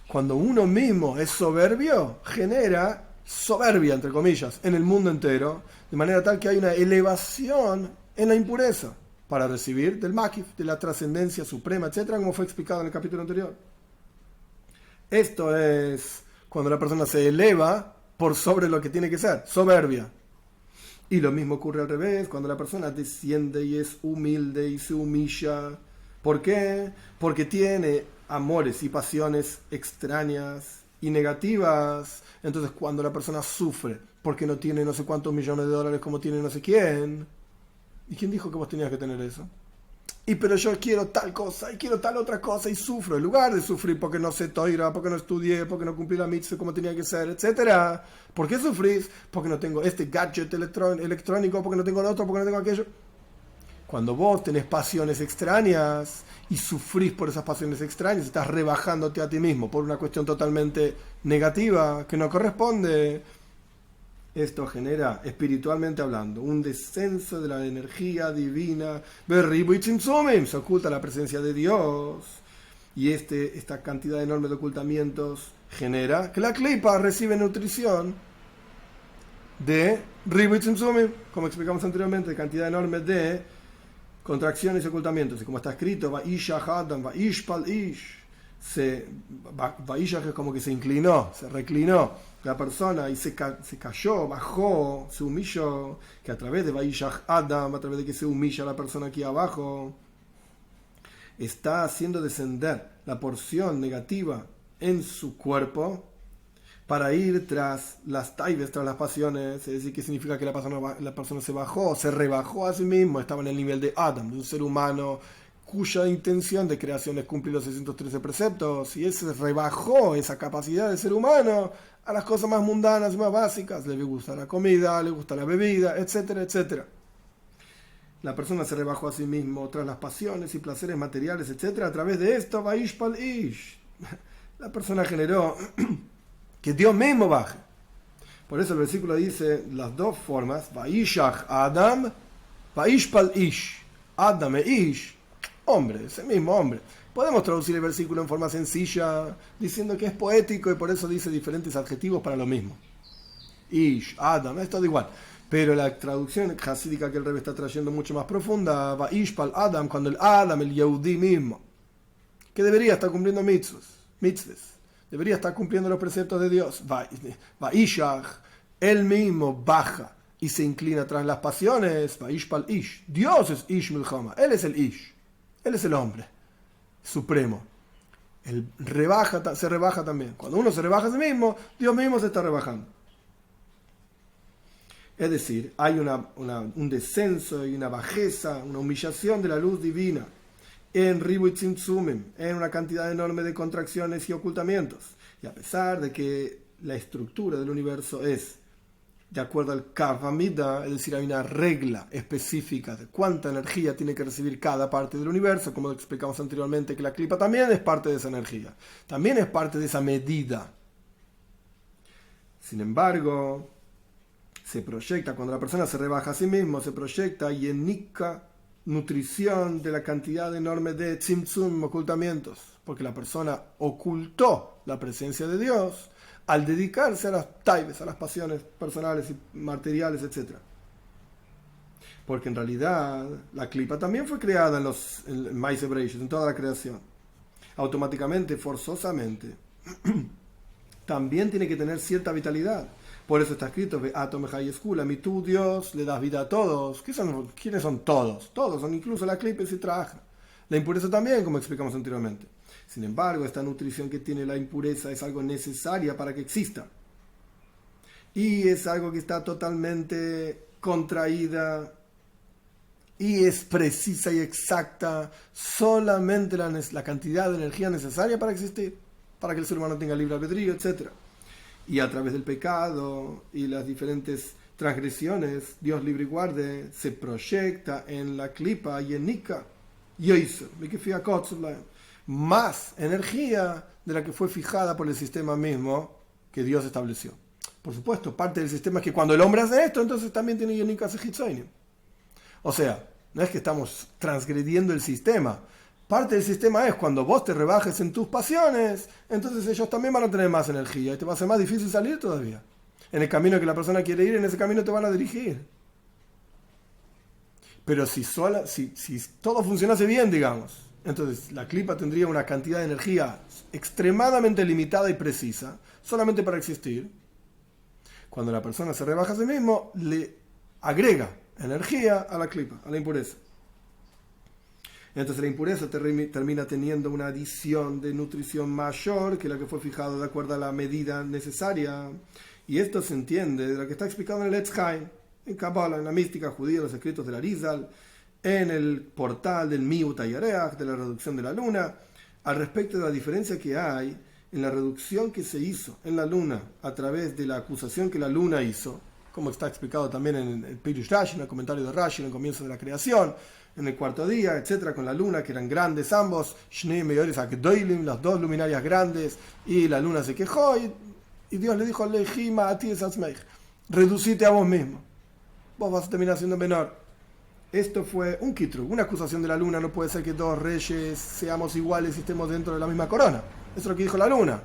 Cuando uno mismo es soberbio, genera soberbia, entre comillas, en el mundo entero, de manera tal que hay una elevación en la impureza para recibir del Makif, de la trascendencia suprema, etc., como fue explicado en el capítulo anterior. Esto es cuando la persona se eleva por sobre lo que tiene que ser, soberbia. Y lo mismo ocurre al revés, cuando la persona desciende y es humilde y se humilla. ¿Por qué? Porque tiene amores y pasiones extrañas y negativas. Entonces cuando la persona sufre porque no tiene no sé cuántos millones de dólares como tiene no sé quién, ¿y quién dijo que vos tenías que tener eso? Y pero yo quiero tal cosa y quiero tal otra cosa y sufro, en lugar de sufrir porque no sé toira, porque no estudié, porque no cumplí la mitzvah como tenía que ser, etcétera. ¿Por qué sufrís? Porque no tengo este gadget electrónico, porque no tengo el otro, porque no tengo aquello. Cuando vos tenés pasiones extrañas y sufrís por esas pasiones extrañas, estás rebajándote a ti mismo por una cuestión totalmente negativa que no corresponde. Esto genera, espiritualmente hablando, un descenso de la energía divina. Se oculta la presencia de Dios. Y esta cantidad enorme de ocultamientos genera que la klipa recibe nutrición de como explicamos anteriormente, cantidad enorme de contracciones y ocultamientos. Y como está escrito, Vaishach Adam, Vaishpal Ish. Vaishach es como que se inclinó, se reclinó la persona y se cayó, bajó, se humilló, que a través de Vaishach Adam, a través de que se humilla la persona aquí abajo, está haciendo descender la porción negativa en su cuerpo para ir tras las taibes, tras las pasiones. Es decir, ¿qué significa que la persona se bajó, se rebajó a sí mismo? Estaba en el nivel de Adam, de un ser humano cuya intención de creación es cumplir los 613 preceptos, y ese rebajó esa capacidad del ser humano a las cosas más mundanas y más básicas. Le gusta la comida, le gusta la bebida, etcétera, etcétera. La persona se rebajó a sí mismo tras las pasiones y placeres materiales, etcétera. A través de esto, Vaishpal Ish, la persona generó que Dios mismo baje. Por eso el versículo dice las dos formas: Vaishach Adam, Vaishpal Ish. Adam e Ish, hombre, ese mismo hombre. Podemos traducir el versículo en forma sencilla diciendo que es poético y por eso dice diferentes adjetivos para lo mismo. Ish, Adam, es todo igual. Pero la traducción hasídica que el Rebbe está trayendo mucho más profunda, Vaishpal Adam, cuando el Adam, el Yehudí mismo, que debería estar cumpliendo mitzvahs, debería estar cumpliendo los preceptos de Dios, Vaishach, él mismo baja y se inclina tras las pasiones, Vaishpal Ish. Dios es Ish Milchama, él es el Ish, él es el hombre supremo. Él se rebaja también. Cuando uno se rebaja a sí mismo, Dios mismo se está rebajando. Es decir, hay un descenso y una bajeza, una humillación de la luz divina en Ribui Tzimtzumim, en una cantidad enorme de contracciones y ocultamientos. Y a pesar de que la estructura del universo es de acuerdo al Kavamida, es decir, hay una regla específica de cuánta energía tiene que recibir cada parte del universo, como explicamos anteriormente, que la klipa también es parte de esa energía, también es parte de esa medida. Sin embargo, se proyecta, cuando la persona se rebaja a sí mismo, se proyecta yenika, nutrición de la cantidad enorme de tzimtzum, ocultamientos, porque la persona ocultó la presencia de Dios al dedicarse a las taibes, a las pasiones personales y materiales, etc. Porque en realidad la klipa también fue creada en Maaseh Bereshit, en toda la creación. Automáticamente, forzosamente, también tiene que tener cierta vitalidad. Por eso está escrito, a mi tu Dios le das vida a todos. ¿Quiénes son todos? Todos, son incluso la klipa y se trabaja. La impureza también, como explicamos anteriormente. Sin embargo, esta nutrición que tiene la impureza es algo necesaria para que exista. Y es algo que está totalmente contraída y es precisa y exacta solamente la cantidad de energía necesaria para existir, para que el ser humano tenga libre albedrío, etc. Y a través del pecado y las diferentes transgresiones, Dios libre y guarde, se proyecta en la klipa y en Nika, más energía de la que fue fijada por el sistema mismo que Dios estableció. Por supuesto, parte del sistema es que cuando el hombre hace esto, entonces también tiene Yenika Sejitzoinim. O sea, no es que estamos transgrediendo el sistema. Parte del sistema es cuando vos te rebajes en tus pasiones, entonces ellos también van a tener más energía y te va a ser más difícil salir todavía. En el camino que la persona quiere ir, en ese camino te van a dirigir. Pero si todo funcionase bien, digamos, entonces la klipa tendría una cantidad de energía extremadamente limitada y precisa, solamente para existir. Cuando la persona se rebaja a sí mismo, le agrega energía a la klipa, a la impureza. Entonces la impureza termina teniendo una adición de nutrición mayor que la que fue fijado de acuerdo a la medida necesaria. Y esto se entiende de lo que está explicado en el Etz Chaim, en Kabbalah, en la mística judía, en los escritos del Arizal, en el portal del Miut Hayareach, de la reducción de la luna, al respecto de la diferencia que hay en la reducción que se hizo en la luna a través de la acusación que la luna hizo, como está explicado también en el Pirush Rashi, en el comentario de Rashi, en el comienzo de la creación, en el cuarto día, etcétera, con la luna, que eran grandes ambos, Shnei Meores Akdoilim, las dos luminarias grandes, y la luna se quejó, y Dios le dijo, Lejima a ti reducite a vos mismo, vos vas a terminar siendo menor. Esto fue un kitrug, una acusación de la luna. No puede ser que dos reyes seamos iguales y estemos dentro de la misma corona. Eso es lo que dijo la luna.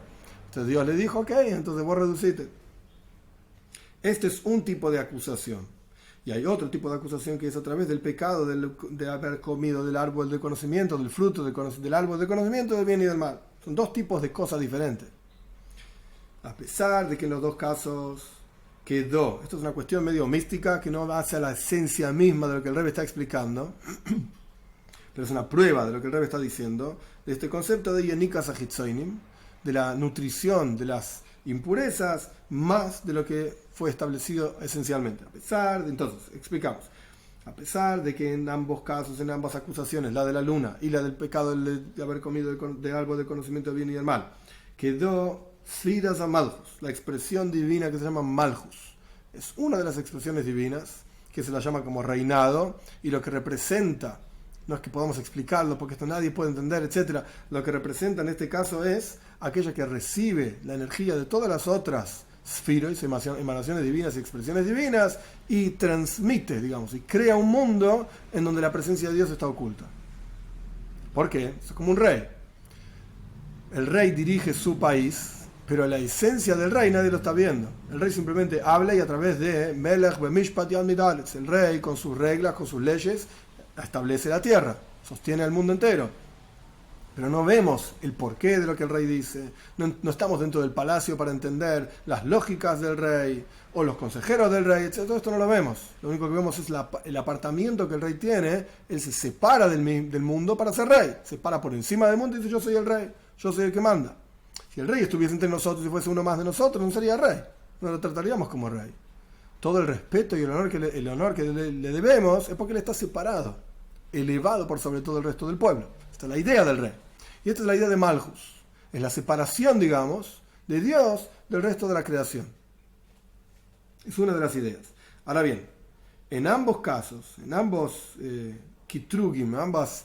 Entonces Dios le dijo, ok, entonces vos reducite. Este es un tipo de acusación. Y hay otro tipo de acusación que es a través del pecado de haber comido del árbol del conocimiento, del fruto del árbol del conocimiento del bien y del mal. Son dos tipos de cosas diferentes. A pesar de que en los dos casos quedó, esto es una cuestión medio mística que no va hacia la esencia misma de lo que el Rebbe está explicando, pero es una prueba de lo que el Rebbe está diciendo, de este concepto de Yenikas Achitzoinim, de la nutrición de las impurezas, más de lo que fue establecido esencialmente. A pesar de, entonces, explicamos, a pesar de que en ambos casos, en ambas acusaciones, la de la luna y la del pecado de haber comido de árbol de conocimiento del bien y del mal, quedó Sfiras a Malchus, la expresión divina que se llama Malchus. Es una de las expresiones divinas que se la llama como reinado, y lo que representa, no es que podamos explicarlo porque esto nadie puede entender, etcétera. Lo que representa en este caso es aquella que recibe la energía de todas las otras sfiros, emanaciones divinas y expresiones divinas, y transmite, digamos, y crea un mundo en donde la presencia de Dios está oculta. ¿Por qué? Es como un rey. El rey dirige su país, pero la esencia del rey nadie lo está viendo. El rey simplemente habla, y a través de Melech Bemishpat Yad Midalets, el rey con sus reglas, con sus leyes, establece la tierra, sostiene al mundo entero. Pero no vemos el porqué de lo que el rey dice, no estamos dentro del palacio para entender las lógicas del rey o los consejeros del rey, etc. Todo esto no lo vemos. Lo único que vemos es el apartamiento que el rey tiene. Él se separa del mundo para ser rey, se para por encima del mundo y dice: yo soy el rey, yo soy el que manda. Si el rey estuviese entre nosotros y fuese uno más de nosotros, no sería rey, no lo trataríamos como rey. Todo el respeto y el honor que le debemos es porque él está separado, elevado por sobre todo el resto del pueblo. Esta es la idea del rey. Y esta es la idea de Malchus. Es la separación, digamos, de Dios del resto de la creación. Es una de las ideas. Ahora bien, en ambos casos, en ambos kitrugim, ambas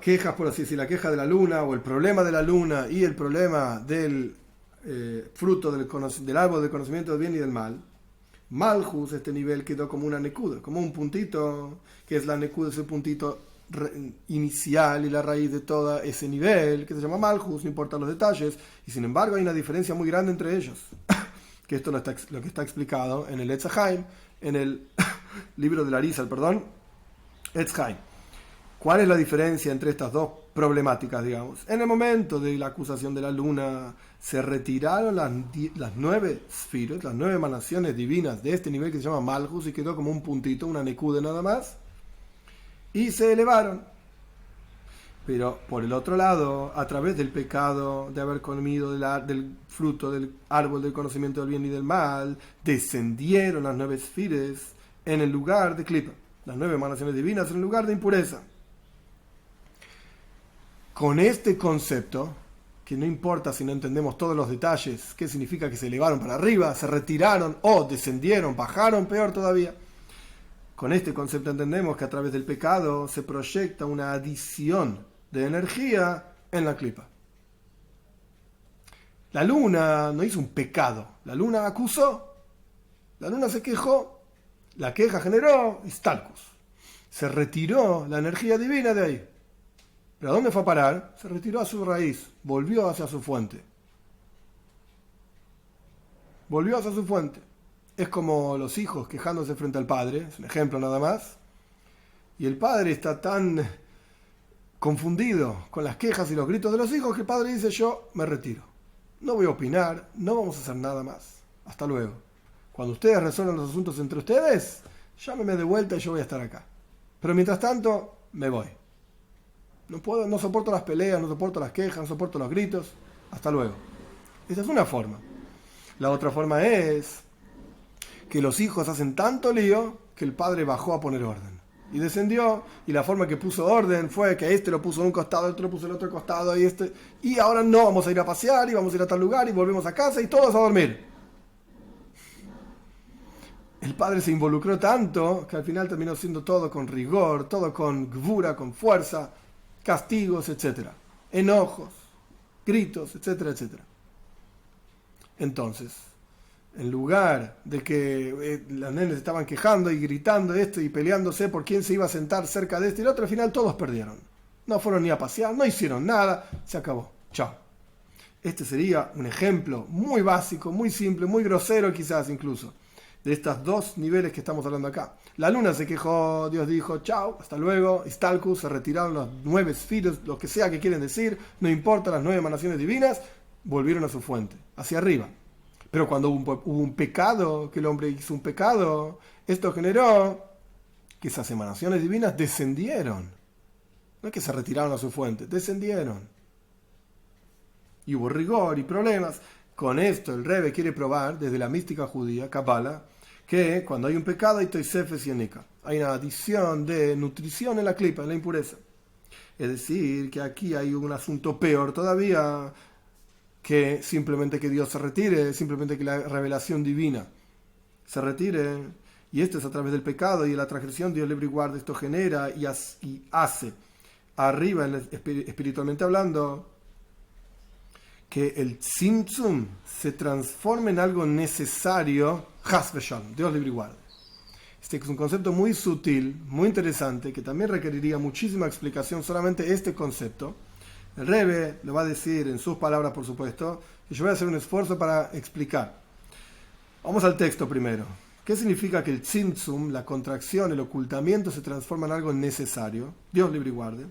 quejas, por así decir, la queja de la luna o el problema de la luna y el problema del fruto del árbol del conocimiento del bien y del mal, Malchus, este nivel, quedó como una nekuda, como un puntito, que es la nekuda, ese puntito inicial y la raíz de todo ese nivel, que se llama Malchus, no importan los detalles, y sin embargo hay una diferencia muy grande entre ellos, que esto es lo que está explicado en el Etz Chaim, en el libro del Arizal, Etz Chaim. ¿Cuál es la diferencia entre estas dos problemáticas, digamos? En el momento de la acusación de la luna, se retiraron las 9 sfiros, las 9 emanaciones divinas de este nivel que se llama Malchus, y quedó como un puntito, una nekuda nada más, y se elevaron. Pero por el otro lado, a través del pecado de haber comido del fruto del árbol del conocimiento del bien y del mal, descendieron las 9 sfires en el lugar de Klipa, las 9 emanaciones divinas en el lugar de impureza. Con este concepto, que no importa si no entendemos todos los detalles, qué significa que se elevaron para arriba, se retiraron o descendieron, bajaron, peor todavía. Con este concepto entendemos que a través del pecado se proyecta una adición de energía en la klipa. La luna no hizo un pecado, la luna acusó, la luna se quejó, la queja generó istalkus. Se retiró la energía divina de ahí. ¿Pero a dónde fue a parar? Se retiró a su raíz, volvió hacia su fuente. Volvió hacia su fuente. Es como los hijos quejándose frente al padre, es un ejemplo nada más. Y el padre está tan confundido con las quejas y los gritos de los hijos que el padre dice: yo me retiro. No voy a opinar, no vamos a hacer nada más. Hasta luego. Cuando ustedes resuelvan los asuntos entre ustedes, llámeme de vuelta y yo voy a estar acá. Pero mientras tanto, me voy. No puedo, no soporto las peleas, no soporto las quejas, no soporto los gritos. Hasta luego. Esa es una forma. La otra forma es que los hijos hacen tanto lío que el padre bajó a poner orden. Y descendió, y la forma que puso orden fue que este lo puso en un costado, otro lo puso en el otro costado, y ahora no, vamos a ir a pasear, y vamos a ir a tal lugar, y volvemos a casa, y todos a dormir. El padre se involucró tanto que al final terminó siendo todo con rigor, todo con gvura, con fuerza, castigos, etc. Enojos, gritos, etcétera, etcétera. Entonces, en lugar de que los nenes estaban quejando y gritando esto y peleándose por quién se iba a sentar cerca de este y el otro, al final todos perdieron. No fueron ni a pasear, no hicieron nada, se acabó. Chao. Este sería un ejemplo muy básico, muy simple, muy grosero quizás incluso, de estos dos niveles que estamos hablando acá. La luna se quejó, Dios dijo, chao, hasta luego, Istalku, se retiraron los 9 esfiros, lo que sea que quieren decir, no importa las 9 emanaciones divinas, volvieron a su fuente, hacia arriba. Pero cuando hubo un pecado, que el hombre hizo un pecado, esto generó que esas emanaciones divinas descendieron. No es que se retiraron a su fuente, descendieron. Y hubo rigor y problemas. Con esto el Rebbe quiere probar, desde la mística judía, Kabbalah, que cuando hay un pecado hay toisefes y enika. Hay una adición de nutrición en la clipa, en la impureza. Es decir, que aquí hay un asunto peor todavía, que simplemente que Dios se retire, simplemente que la revelación divina se retire, y esto es a través del pecado y de la transgresión. Dios libre y guarda, esto genera y hace arriba, espiritualmente hablando, que el tzimtzum se transforme en algo necesario, Chas v'Shalom, Dios libre y guarde. Este es un concepto muy sutil, muy interesante, que también requeriría muchísima explicación, solamente este concepto. El Rebbe lo va a decir en sus palabras, por supuesto, y yo voy a hacer un esfuerzo para explicar. Vamos al texto primero. ¿Qué significa que el tzimtzum, la contracción, el ocultamiento, se transforma en algo necesario? Dios libre y guarde.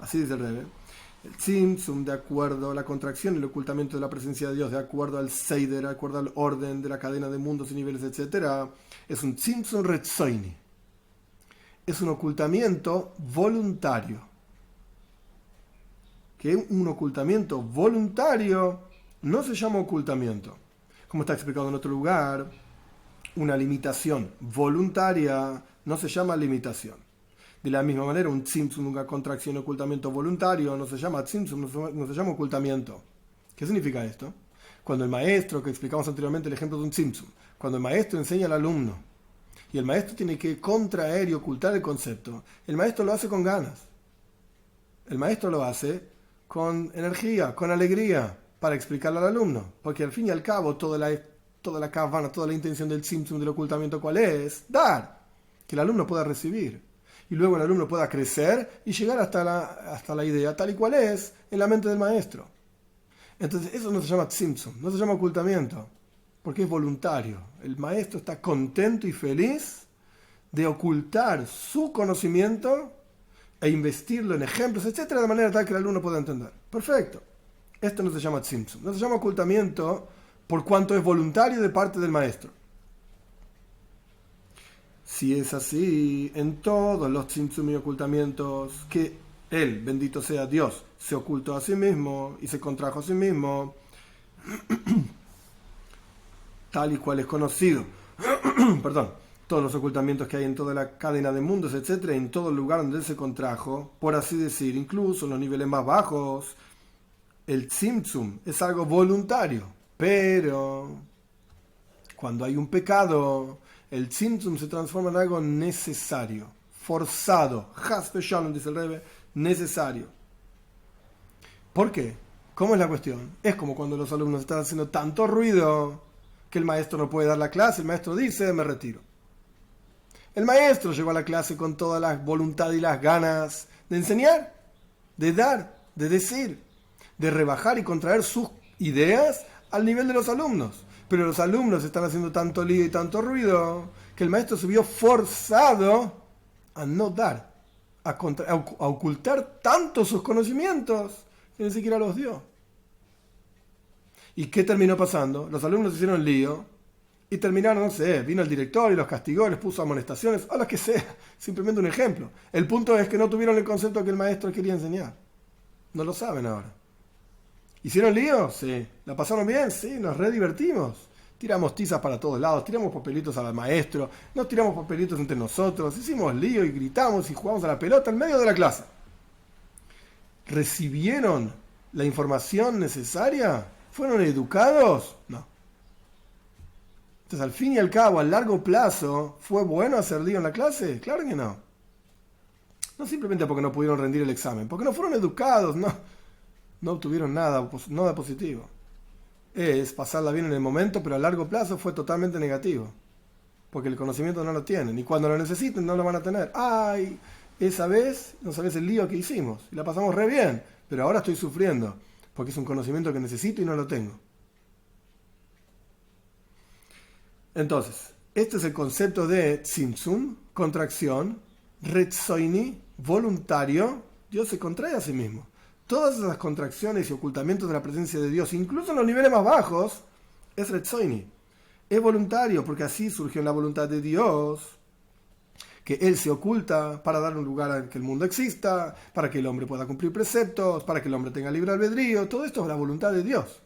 Así dice el Rebbe. El tzimtzum, de acuerdo a la contracción y el ocultamiento de la presencia de Dios, de acuerdo al seider, de acuerdo al orden de la cadena de mundos y niveles, etc., es un tzimtzum retzoini. Es un ocultamiento voluntario. Que un ocultamiento voluntario no se llama ocultamiento. Como está explicado en otro lugar, una limitación voluntaria no se llama limitación. De la misma manera, un tzimtzum, una contracción, ocultamiento voluntario, no se llama tzimtzum, no se llama ocultamiento. ¿Qué significa esto? Cuando el maestro, que explicamos anteriormente el ejemplo de un tzimtzum, cuando el maestro enseña al alumno y el maestro tiene que contraer y ocultar el concepto, el maestro lo hace con ganas. El maestro lo hace con energía, con alegría, para explicarle al alumno. Porque al fin y al cabo, toda la kavana, toda la intención del tzimtzum, del ocultamiento, ¿cuál es? Dar. Que el alumno pueda recibir. Y luego el alumno pueda crecer y llegar hasta la idea tal y cual es en la mente del maestro. Entonces eso no se llama tzimtzum, no se llama ocultamiento, porque es voluntario. El maestro está contento y feliz de ocultar su conocimiento e investirlo en ejemplos, etcétera, de manera tal que el alumno pueda entender. Perfecto. Esto no se llama tzimtzum, no se llama ocultamiento por cuanto es voluntario de parte del maestro. Si es así, en todos los tzimtzum y ocultamientos que él, bendito sea Dios, se ocultó a sí mismo y se contrajo a sí mismo, tal y cual es conocido, perdón, todos los ocultamientos que hay en toda la cadena de mundos, etcétera, en todo el lugar donde él se contrajo, por así decir, incluso en los niveles más bajos, el tzimtzum es algo voluntario, pero cuando hay un pecado, el tzimtzum se transforma en algo necesario, forzado, Chas v'Shalom, dice el Rebbe, necesario. ¿Por qué? ¿Cómo es la cuestión? Es como cuando los alumnos están haciendo tanto ruido que el maestro no puede dar la clase, el maestro dice, me retiro. El maestro llegó a la clase con toda la voluntad y las ganas de enseñar, de dar, de decir, de rebajar y contraer sus ideas al nivel de los alumnos. Pero los alumnos están haciendo tanto lío y tanto ruido que el maestro se vio forzado a no dar, a ocultar tanto sus conocimientos que ni siquiera los dio. ¿Y qué terminó pasando? Los alumnos hicieron lío, Y terminaron, no sé, vino el director y los castigó, les puso amonestaciones, o lo que sea. Simplemente un ejemplo. El punto es que no tuvieron el concepto que el maestro quería enseñar. No lo saben ahora. ¿Hicieron lío? Sí. ¿La pasaron bien? Sí, nos re divertimos. Tiramos tizas para todos lados, tiramos papelitos al maestro, nos tiramos papelitos entre nosotros, hicimos lío y gritamos y jugamos a la pelota en medio de la clase. ¿Recibieron la información necesaria? ¿Fueron educados? No. Entonces, al fin y al cabo, a largo plazo, ¿fue bueno hacer lío en la clase? Claro que no. No simplemente porque no pudieron rendir el examen, porque no fueron educados, no obtuvieron nada positivo. Es pasarla bien en el momento, pero a largo plazo fue totalmente negativo, porque el conocimiento no lo tienen, y cuando lo necesiten no lo van a tener. ¡Ay! Esa vez no sabes el lío que hicimos, y la pasamos re bien, pero ahora estoy sufriendo, porque es un conocimiento que necesito y no lo tengo. Entonces, este es el concepto de tzimtzum, contracción, retzoini, voluntario. Dios se contrae a sí mismo. Todas esas contracciones y ocultamientos de la presencia de Dios, incluso en los niveles más bajos, es retzoini. Es voluntario, porque así surgió en la voluntad de Dios, que Él se oculta para dar un lugar a que el mundo exista, para que el hombre pueda cumplir preceptos, para que el hombre tenga libre albedrío. Todo esto es la voluntad de Dios.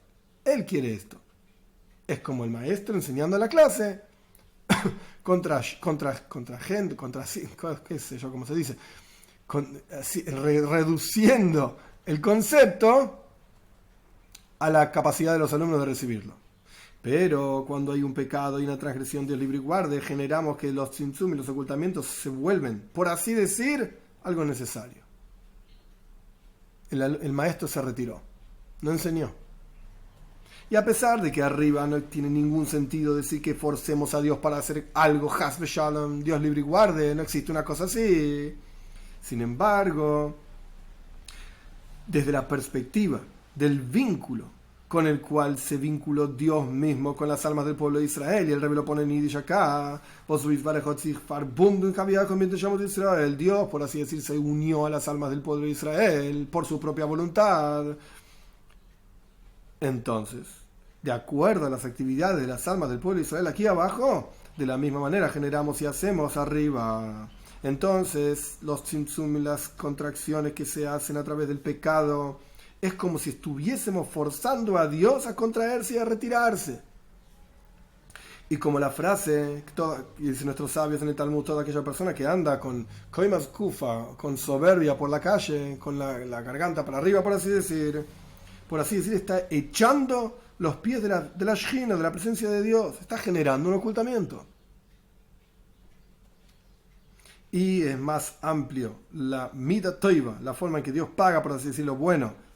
Él quiere esto. Es como el maestro enseñando la clase contra gente, qué sé yo, cómo se dice, reduciendo el concepto a la capacidad de los alumnos de recibirlo. Pero cuando hay un pecado y una transgresión, Dios libre y guarde, generamos que los tzimtzum y los ocultamientos se vuelven, por así decir, algo necesario. El maestro se retiró, no enseñó. Y a pesar de que arriba no tiene ningún sentido decir que forcemos a Dios para hacer algo, Hasbe Shalom, Dios libre y guarde, no existe una cosa así. Sin embargo, desde la perspectiva del vínculo con el cual se vinculó Dios mismo con las almas del pueblo de Israel, y el Rebbe lo pone en Yiddish acá, el Dios, por así decir, se unió a las almas del pueblo de Israel por su propia voluntad. Entonces, de acuerdo a las actividades de las almas del pueblo de Israel aquí abajo, de la misma manera generamos y hacemos arriba. Entonces, los tzimtzum y las contracciones que se hacen a través del pecado, es como si estuviésemos forzando a Dios a contraerse y a retirarse. Y como la frase, y dicen nuestros sabios en el Talmud, toda aquella persona que anda con koimas kufa, con soberbia por la calle, con la garganta para arriba, por así decir, está echando los pies de la Shechina, de la presencia de Dios, está generando un ocultamiento. Y es más amplio la mida toiva, la forma en que Dios paga, por así decirlo, bueno,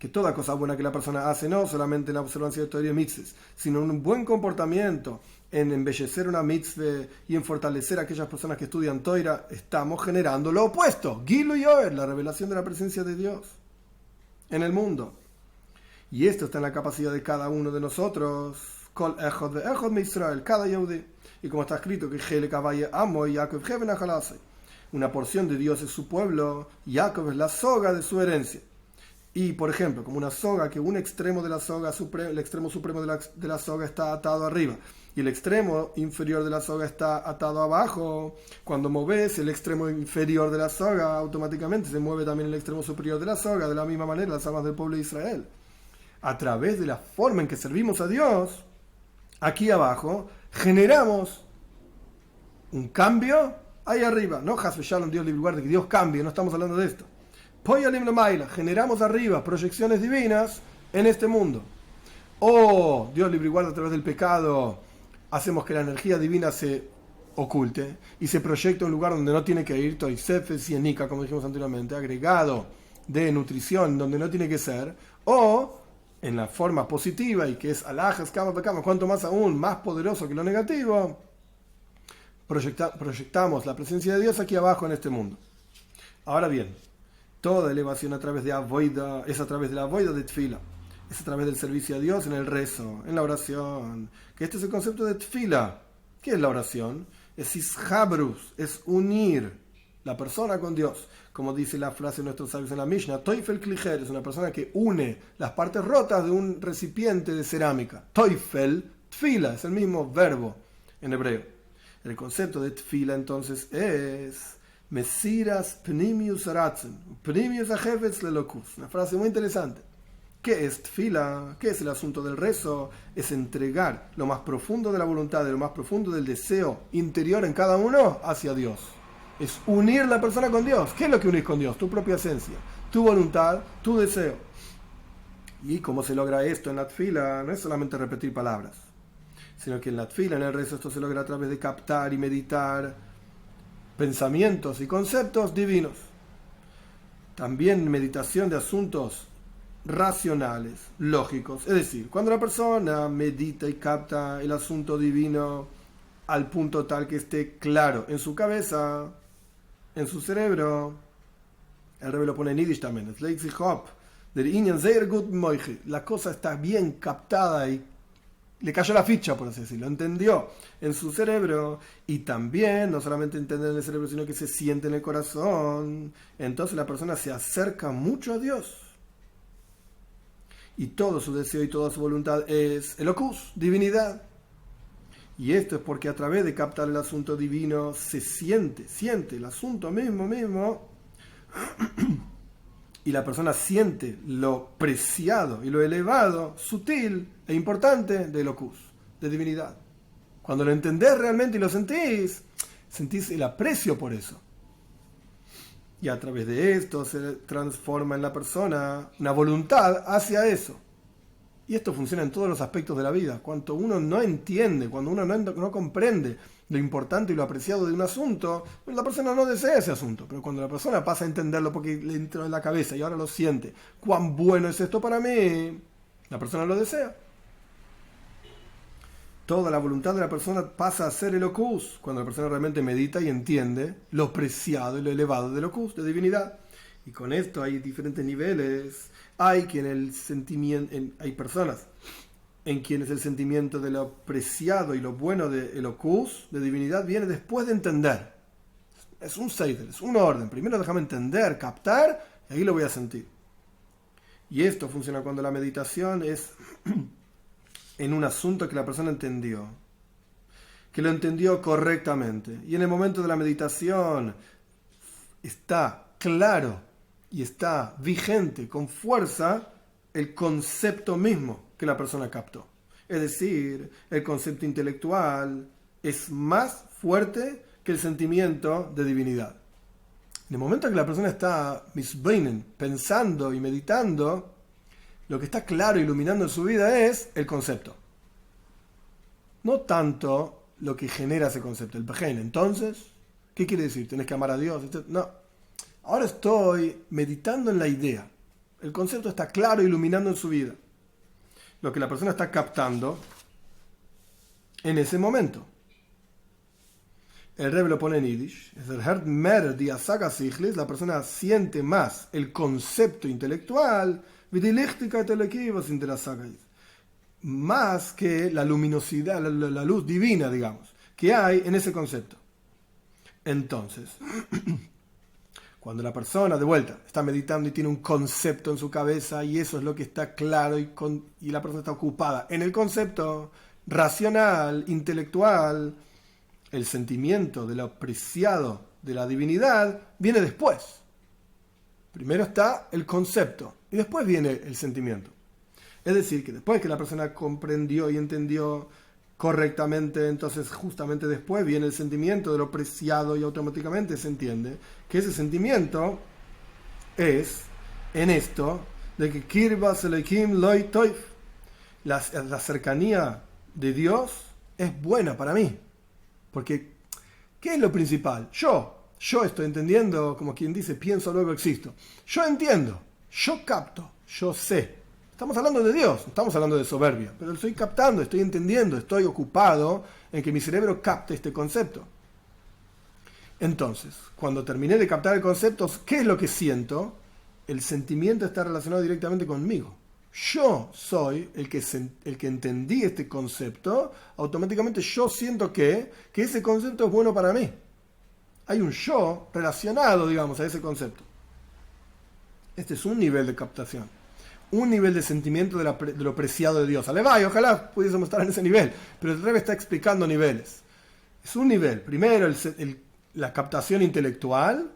que toda cosa buena que la persona hace, no solamente en la observancia de Torah y mitzvahs, sino en un buen comportamiento, en embellecer una mitzvah y en fortalecer a aquellas personas que estudian Torah, estamos generando lo opuesto, Gilu Yoel, la revelación de la presencia de Dios en el mundo. Y esto está en la capacidad de cada uno de nosotros, Kol Echod ve'Echod me Israel, cada Yehudi. Y como está escrito que Helek Avaye Amo y Yaakov Heben Ajalase, una porción de Dios es su pueblo, Jacob es la soga de su herencia. Y por ejemplo, como una soga, que un extremo de la soga, el extremo supremo de la soga está atado arriba y el extremo inferior de la soga está atado abajo, cuando moves el extremo inferior de la soga, automáticamente se mueve también el extremo superior de la soga. De la misma manera, las almas del pueblo de Israel, a través de la forma en que servimos a Dios, aquí abajo generamos un cambio ahí arriba. No Hasbe Shalom, Dios libre y guarde, que Dios cambie, no estamos hablando de esto. Generamos arriba proyecciones divinas en este mundo. O Dios libre y guarda, a través del pecado hacemos que la energía divina se oculte y se proyecte a un lugar donde no tiene que ir, Toisefes y Enika, como dijimos anteriormente, agregado de nutrición donde no tiene que ser. O en la forma positiva, y que es alajas, kama, cuanto más aún, más poderoso que lo negativo, proyectamos la presencia de Dios aquí abajo en este mundo. Ahora bien, toda elevación a través de Avoida es a través de la Avoida de Tfila, es a través del servicio a Dios en el rezo, en la oración. Que este es el concepto de Tfila. ¿Qué es la oración? Es ishabrus, es unir la persona con Dios. Como dice la frase de nuestros sabios en la Mishnah, Teufel Klicher es una persona que une las partes rotas de un recipiente de cerámica. Teufel, Tfila es el mismo verbo en hebreo. El concepto de tfila entonces es Mesiras Pnimius Ratzen, Pnimius Ajefetz Lelokus. Una frase muy interesante. ¿Qué es tfila? ¿Qué es el asunto del rezo? Es entregar lo más profundo de la voluntad, de lo más profundo del deseo interior en cada uno hacia Dios. Es unir la persona con Dios. ¿Qué es lo que unís con Dios? Tu propia esencia, tu voluntad, tu deseo. ¿Y cómo se logra esto en la tfila? No es solamente repetir palabras, sino que en la tfila, en el rezo, esto se logra a través de captar y meditar pensamientos y conceptos divinos. También meditación de asuntos racionales, lógicos. Es decir, cuando la persona medita y capta el asunto divino al punto tal que esté claro en su cabeza, en su cerebro, el Rebbe lo pone en Yiddish también, la cosa está bien captada y le cayó la ficha, por así decirlo, entendió en su cerebro, y también no solamente entender en el cerebro, sino que se siente en el corazón. Entonces la persona se acerca mucho a Dios y todo su deseo y toda su voluntad es Elokus, divinidad. Y esto es porque a través de captar el asunto divino se siente el asunto mismo y la persona siente lo preciado y lo elevado, sutil e importante de Elokus, de divinidad. Cuando lo entendés realmente y lo sentís el aprecio por eso. Y a través de esto se transforma en la persona una voluntad hacia eso. Y esto funciona en todos los aspectos de la vida. Cuando uno no entiende, cuando uno no comprende lo importante y lo apreciado de un asunto, la persona no desea ese asunto. Pero cuando la persona pasa a entenderlo porque le entró en la cabeza y ahora lo siente, cuán bueno es esto para mí, la persona lo desea. Toda la voluntad de la persona pasa a ser Elokus, cuando la persona realmente medita y entiende lo preciado y lo elevado de Elokus, de divinidad. Y con esto hay diferentes niveles. Hay personas en quienes el sentimiento de lo preciado y lo bueno de Elokus, de divinidad, viene después de entender. Es un seider, es un orden. Primero déjame entender, captar, y ahí lo voy a sentir. Y esto funciona cuando la meditación es en un asunto que la persona entendió, que lo entendió correctamente. Y en el momento de la meditación está claro y está vigente con fuerza el concepto mismo que la persona captó. Es decir, el concepto intelectual es más fuerte que el sentimiento de divinidad. En el momento que la persona está pensando y meditando, lo que está claro, iluminando en su vida es el concepto. No tanto lo que genera ese concepto, el pejen. Entonces, ¿qué quiere decir? ¿Tenés que amar a Dios? No. Ahora estoy meditando en la idea. El concepto está claro, iluminando en su vida. Lo que la persona está captando en ese momento. El Rebbe lo pone en Yiddish. La persona siente más el concepto intelectual más que la luminosidad, la luz divina, digamos, que hay en ese concepto. Entonces, cuando la persona, de vuelta, está meditando y tiene un concepto en su cabeza y eso es lo que está claro y la persona está ocupada en el concepto racional, intelectual, el sentimiento de lo apreciado de la divinidad viene después. Primero está el concepto y después viene el sentimiento. Es decir, que después que la persona comprendió y entendió correctamente, entonces justamente después viene el sentimiento de lo preciado y automáticamente se entiende que ese sentimiento es en esto de que Kirbas Elohim Loi Toif, la cercanía de Dios es buena para mí. Porque, ¿qué es lo principal? Yo estoy entendiendo, como quien dice, pienso, luego existo. Yo entiendo, yo capto, yo sé. Estamos hablando de Dios, no estamos hablando de soberbia, pero lo estoy captando, estoy entendiendo, estoy ocupado en que mi cerebro capte este concepto. Entonces, cuando terminé de captar el concepto, ¿qué es lo que siento? El sentimiento está relacionado directamente conmigo. Yo soy el que entendí este concepto, automáticamente yo siento que ese concepto es bueno para mí. Hay un yo relacionado, digamos, a ese concepto. Este es un nivel de captación. un nivel de sentimiento de lo preciado de Dios. Alevay, ojalá pudiésemos estar en ese nivel, pero el Rebbe está explicando niveles. Es un nivel, primero la captación intelectual,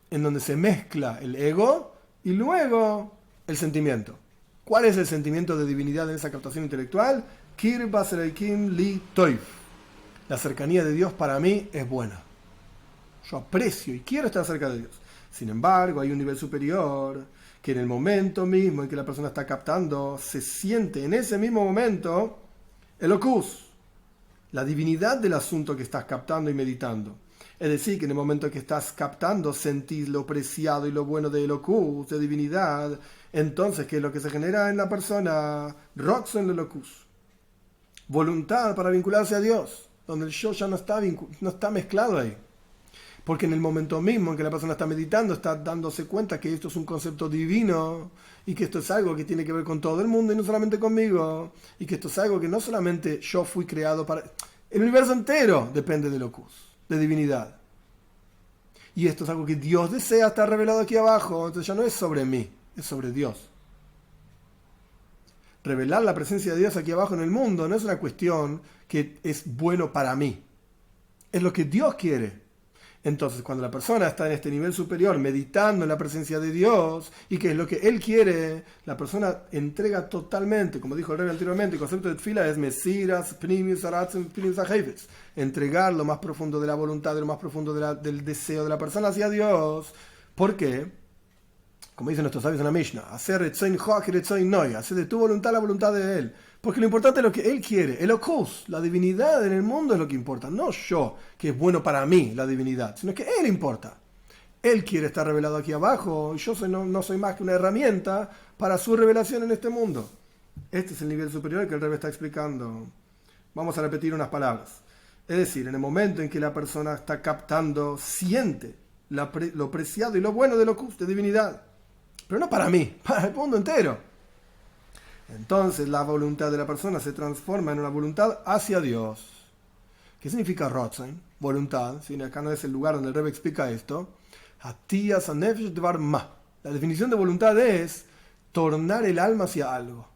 en donde se mezcla el ego, y luego el sentimiento. ¿Cuál es el sentimiento de divinidad en esa captación intelectual? Kirbas Elokim li toiv. La cercanía de Dios para mí es buena. Yo aprecio y quiero estar cerca de Dios. Sin embargo, hay un nivel superior que en el momento mismo en que la persona está captando, se siente en ese mismo momento el locus, la divinidad del asunto que estás captando y meditando. Es decir, que en el momento que estás captando, sentís lo preciado y lo bueno de locus, de divinidad. Entonces, ¿qué es lo que se genera en la persona? Rotzen locus. Voluntad para vincularse a Dios, donde el yo ya no está mezclado ahí. Porque en el momento mismo en que la persona está meditando, está dándose cuenta que esto es un concepto divino y que esto es algo que tiene que ver con todo el mundo y no solamente conmigo. Y que esto es algo que no solamente yo fui creado para... El universo entero depende de locus, de divinidad. Y esto es algo que Dios desea, estar revelado aquí abajo. Entonces ya no es sobre mí, es sobre Dios. Revelar la presencia de Dios aquí abajo en el mundo no es una cuestión que es bueno para mí. Es lo que Dios quiere. Entonces, cuando la persona está en este nivel superior, meditando en la presencia de Dios, y que es lo que Él quiere, la persona entrega totalmente, como dijo el Rebbe anteriormente, el concepto de tefila es mesiras, pnimius, aratzim, pnimius, ajeves. Entregar lo más profundo de la voluntad, lo más profundo del deseo de la persona hacia Dios. ¿Por qué? Como dicen nuestros sabios en la Mishnah, hacer de tu voluntad la voluntad de Él. Porque lo importante es lo que Él quiere. El ocus, la divinidad en el mundo es lo que importa. No yo, que es bueno para mí la divinidad, sino que Él importa. Él quiere estar revelado aquí abajo y yo no soy más que una herramienta para su revelación en este mundo. Este es el nivel superior que el Rebbe está explicando. Vamos a repetir unas palabras. Es decir, en el momento en que la persona está captando, siente lo preciado y lo bueno del ocus, de divinidad. Pero no para mí, para el mundo entero. Entonces la voluntad de la persona se transforma en una voluntad hacia Dios. ¿Qué significa Rotzen? Voluntad. ¿Sí? Acá no es el lugar donde el Rebbe explica esto. La definición de voluntad es tornar el alma hacia algo.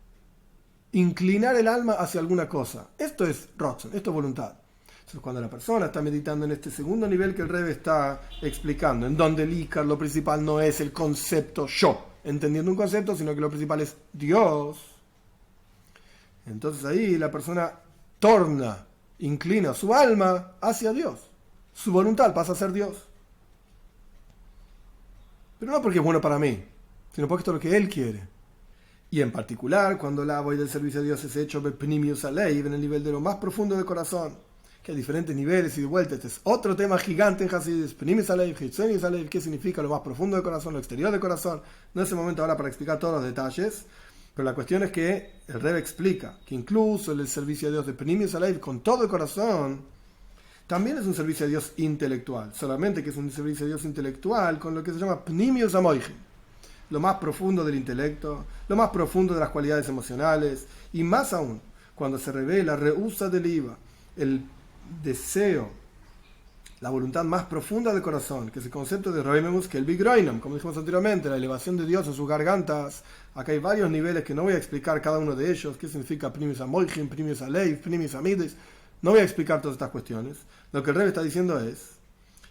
Inclinar el alma hacia alguna cosa. Esto es Rotzen, esto es voluntad. Entonces, cuando la persona está meditando en este segundo nivel que el Rebbe está explicando, en donde el Ícar, lo principal no es el concepto yo, entendiendo un concepto, sino que lo principal es Dios. Entonces ahí la persona inclina su alma hacia Dios. Su voluntad pasa a ser Dios. Pero no porque es bueno para mí, sino porque esto es lo que Él quiere. Y en particular, cuando la voy del servicio a Dios es hecho Pnimius Aleiv, en el nivel de lo más profundo del corazón, que hay diferentes niveles y de vuelta. Este es otro tema gigante en Hasidus. Pnimius Aleiv, Hitzonius Aleiv, ¿qué significa lo más profundo del corazón, lo exterior del corazón? No es el momento ahora para explicar todos los detalles, pero la cuestión es que el Rebbe explica que incluso el servicio a Dios de Pnimius Aleiv con todo el corazón también es un servicio a Dios intelectual, solamente que es un servicio a Dios intelectual con lo que se llama Pnimius Amoichin, lo más profundo del intelecto, lo más profundo de las cualidades emocionales, y más aún, cuando se revela rehúsa del IVA, el deseo, la voluntad más profunda del corazón, que es el concepto de Roimemus, que el Big Roinam, como dijimos anteriormente, la elevación de Dios en sus gargantas. Acá hay varios niveles que no voy a explicar cada uno de ellos, qué significa Pnimius Amoichin, Pnimius Aleiv, Pnimius Amides. No voy a explicar todas estas cuestiones. Lo que el Rebbe está diciendo es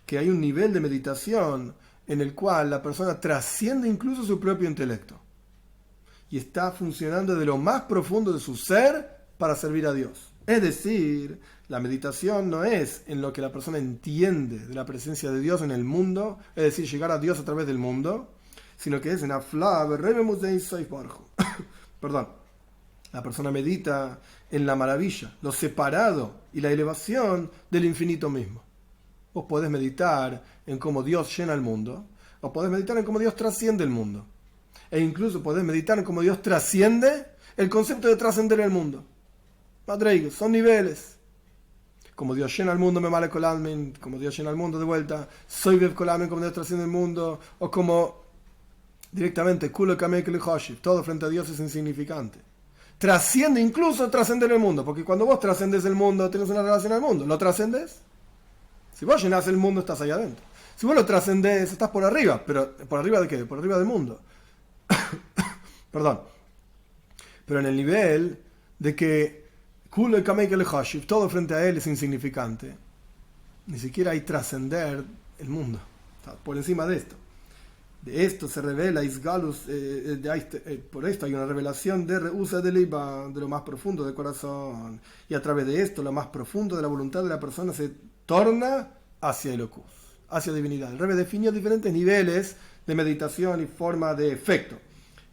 que hay un nivel de meditación en el cual la persona trasciende incluso su propio intelecto y está funcionando de lo más profundo de su ser para servir a Dios. Es decir, la meditación no es en lo que la persona entiende de la presencia de Dios en el mundo, es decir, llegar a Dios a través del mundo, sino que es en perdón. La persona medita en la maravilla, lo separado y la elevación del infinito mismo. Vos podés meditar en cómo Dios llena el mundo, o podés meditar en cómo Dios trasciende el mundo. E incluso podés meditar en cómo Dios trasciende el concepto de trascender el mundo. Madreiges, son niveles. Como Dios llena el mundo, me male colalmen, como Dios llena el mundo de vuelta, soy bev colalmen, como Dios trasciende el mundo, o como directamente, kulo kamek le hoshiv, todo frente a Dios es insignificante. Trasciende incluso trascender el mundo, porque cuando vos trascendes el mundo, tenés una relación al mundo. ¿Lo trascendes? Si vos llenás el mundo, estás ahí adentro. Si vos lo trascendés, estás por arriba. ¿Pero por arriba de qué? Por arriba del mundo. Perdón. Pero en el nivel de que todo frente a él es insignificante. Ni siquiera hay trascender el mundo. Está por encima de esto. De esto se revela Isgalus, por esto hay una revelación de Reusa de Liba, de lo más profundo del corazón. Y a través de esto, lo más profundo de la voluntad de la persona se torna hacia el Locus, hacia divinidad. El Rebbe definió diferentes niveles de meditación y forma de efecto.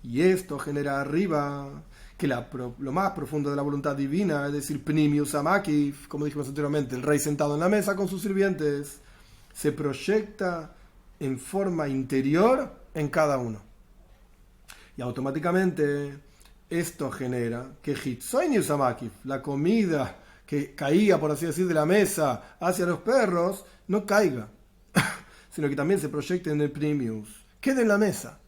Y esto genera arriba que lo más profundo de la voluntad divina, es decir, Pnimius Amakif, como dijimos anteriormente, el rey sentado en la mesa con sus sirvientes, se proyecta en forma interior en cada uno. Y automáticamente esto genera que Hitzoinius Amakif, la comida que caía, por así decir, de la mesa hacia los perros, no caiga, sino que también se proyecte en el Pnimius, quede en la mesa.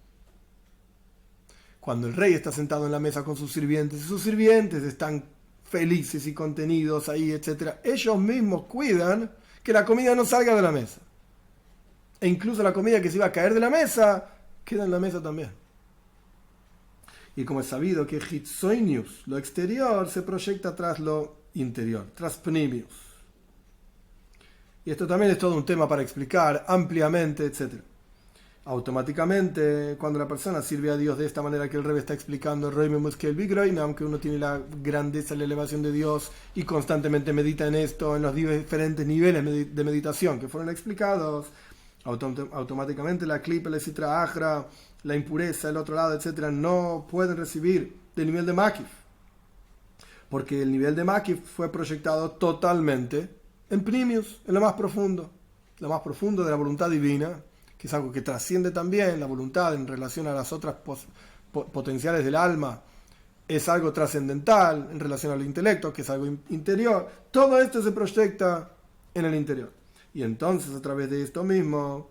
Cuando el rey está sentado en la mesa con sus sirvientes, y sus sirvientes están felices y contenidos ahí, etc., ellos mismos cuidan que la comida no salga de la mesa. E incluso la comida que se iba a caer de la mesa, queda en la mesa también. Y como es sabido que Hitzoinius, lo exterior, se proyecta tras lo interior, tras Pnimius. Y esto también es todo un tema para explicar ampliamente, etc. Automáticamente, cuando la persona sirve a Dios de esta manera que el Rebbe está explicando, aunque uno tiene la grandeza y la elevación de Dios y constantemente medita en esto, en los diferentes niveles de meditación que fueron explicados, automáticamente la klipa, la sitra ajra, la impureza, el otro lado, etcétera, no pueden recibir del nivel de Makif, porque el nivel de Makif fue proyectado totalmente en Pnimius, en lo más profundo de la voluntad divina, que es algo que trasciende también la voluntad en relación a las otras potenciales del alma, es algo trascendental en relación al intelecto, que es algo interior. Todo esto se proyecta en el interior. Y entonces, a través de esto mismo,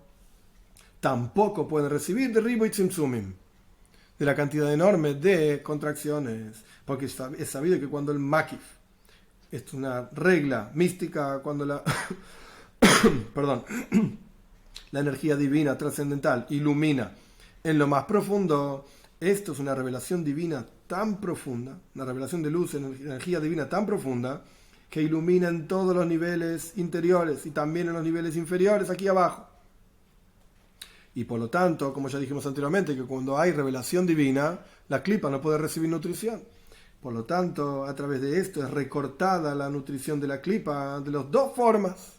tampoco pueden recibir de Ribo y Tzimtzumim, de la cantidad enorme de contracciones, porque es sabido que cuando el Makif, es una regla mística, cuando la perdón, la energía divina trascendental ilumina en lo más profundo, esto es una revelación divina tan profunda, una revelación de luz, energía divina tan profunda, que ilumina en todos los niveles interiores y también en los niveles inferiores aquí abajo. Y por lo tanto, como ya dijimos anteriormente, que cuando hay revelación divina, la klipa no puede recibir nutrición. Por lo tanto, a través de esto es recortada la nutrición de la klipa de las dos formas.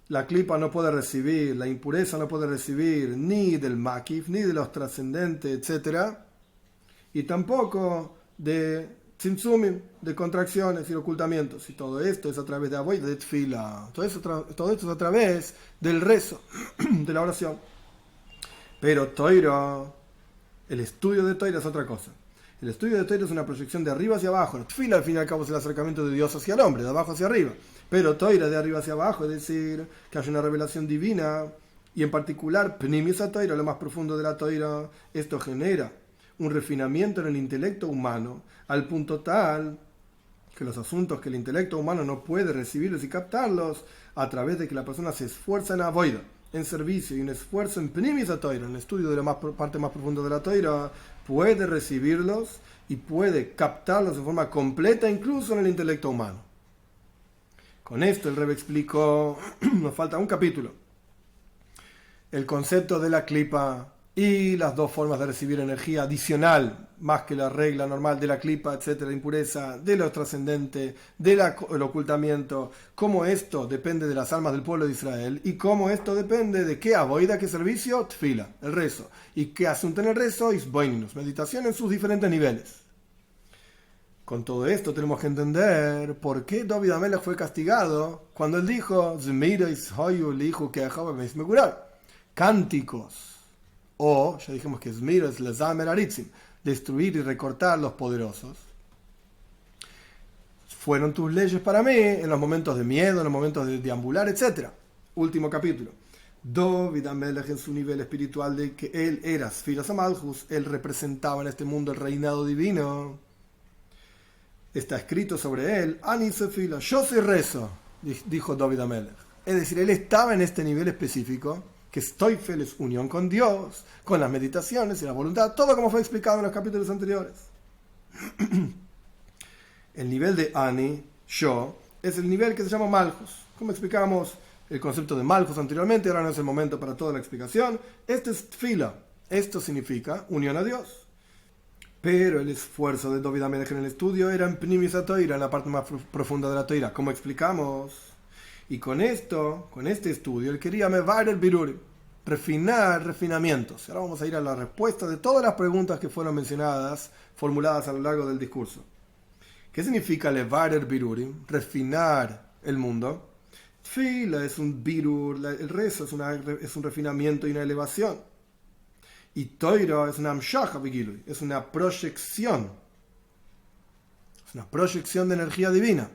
La klipa no puede recibir, la impureza no puede recibir ni del makif, ni de los trascendentes, etc. Y tampoco de tzimtzumim, de contracciones y ocultamientos. Y todo esto es a través de avoid, de tfila. Todo esto es a través del rezo, de la oración. Pero Toiro, el estudio de Toiro es otra cosa. El estudio de Toiro es una proyección de arriba hacia abajo. Tfila, al fin y al cabo, es el acercamiento de Dios hacia el hombre, de abajo hacia arriba. Pero Toira de arriba hacia abajo, es decir, que hay una revelación divina, y en particular, Pnimius a Toira, lo más profundo de la Toira, esto genera un refinamiento en el intelecto humano, al punto tal que los asuntos que el intelecto humano no puede recibirlos y captarlos, a través de que la persona se esfuerza en avoida, en servicio, y un esfuerzo en Pnimius a Toira, en el estudio de la parte más profunda de la Toira, puede recibirlos y puede captarlos de forma completa, incluso en el intelecto humano. Con esto el Rebbe explicó, nos falta un capítulo, el concepto de la klipa y las dos formas de recibir energía adicional, más que la regla normal de la klipa, etcétera, de impureza, de lo trascendente, del ocultamiento, cómo esto depende de las almas del pueblo de Israel y cómo esto depende de qué avoida, qué servicio, tfila, el rezo, y qué asunto en el rezo, isboinus, meditación en sus diferentes niveles. Con todo esto tenemos que entender por qué David Amelech fue castigado cuando él dijo cánticos, o ya dijimos que Zmira es lezamer aritzim, destruir y recortar los poderosos, fueron tus leyes para mí en los momentos de miedo, en los momentos de deambular, etc. Último capítulo. David Amelech, en su nivel espiritual de que él era Sfiras Amalchus, él representaba en este mundo el reinado divino. Está escrito sobre él, Ani Sefila, yo soy rezo, dijo David Amelech. Es decir, él estaba en este nivel específico, que Stoifel es unión con Dios, con las meditaciones y la voluntad, todo como fue explicado en los capítulos anteriores. El nivel de Ani, yo, es el nivel que se llama Malchus. Como explicamos el concepto de Malchus anteriormente, ahora no es el momento para toda la explicación. Este es Tfila. Esto significa unión a Dios. Pero el esfuerzo de David HaMelech en el estudio era en Pnimis HaToira, en la parte más profunda de la Toira, como explicamos. Y con este estudio, él quería mevar el biruri, refinamientos. Ahora vamos a ir a la respuesta de todas las preguntas que fueron mencionadas, formuladas a lo largo del discurso. ¿Qué significa levar el biruri? Refinar el mundo. Tfila es un birur, el rezo es un refinamiento y una elevación. Y Toira es una amshacha vigilui, es una proyección. Es una proyección de energía divina.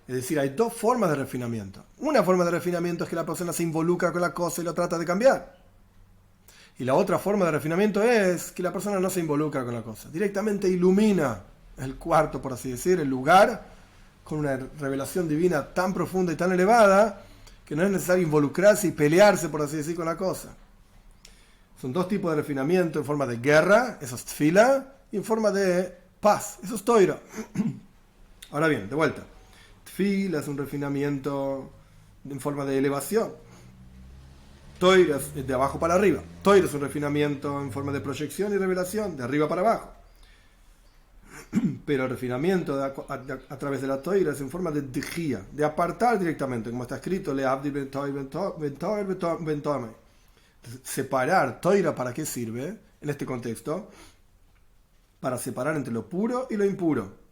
Es decir, hay dos formas de refinamiento. Una forma de refinamiento es que la persona se involucra con la cosa y lo trata de cambiar. Y la otra forma de refinamiento es que la persona no se involucra con la cosa. Directamente ilumina el cuarto, por así decir, el lugar, con una revelación divina tan profunda y tan elevada que no es necesario involucrarse y pelearse, por así decir, con la cosa. Son dos tipos de refinamiento: en forma de guerra, eso es tfila, y en forma de paz, eso es toira. Ahora bien, de vuelta. Tfila es un refinamiento en forma de elevación. Toira es de abajo para arriba. Toira es un refinamiento en forma de proyección y revelación, de arriba para abajo. Pero el refinamiento a través de la toira es en forma de dijía, de apartar directamente, como está escrito, le abdi bentoime. Separar toira, ¿para qué sirve? En este contexto, para separar entre lo puro y lo impuro.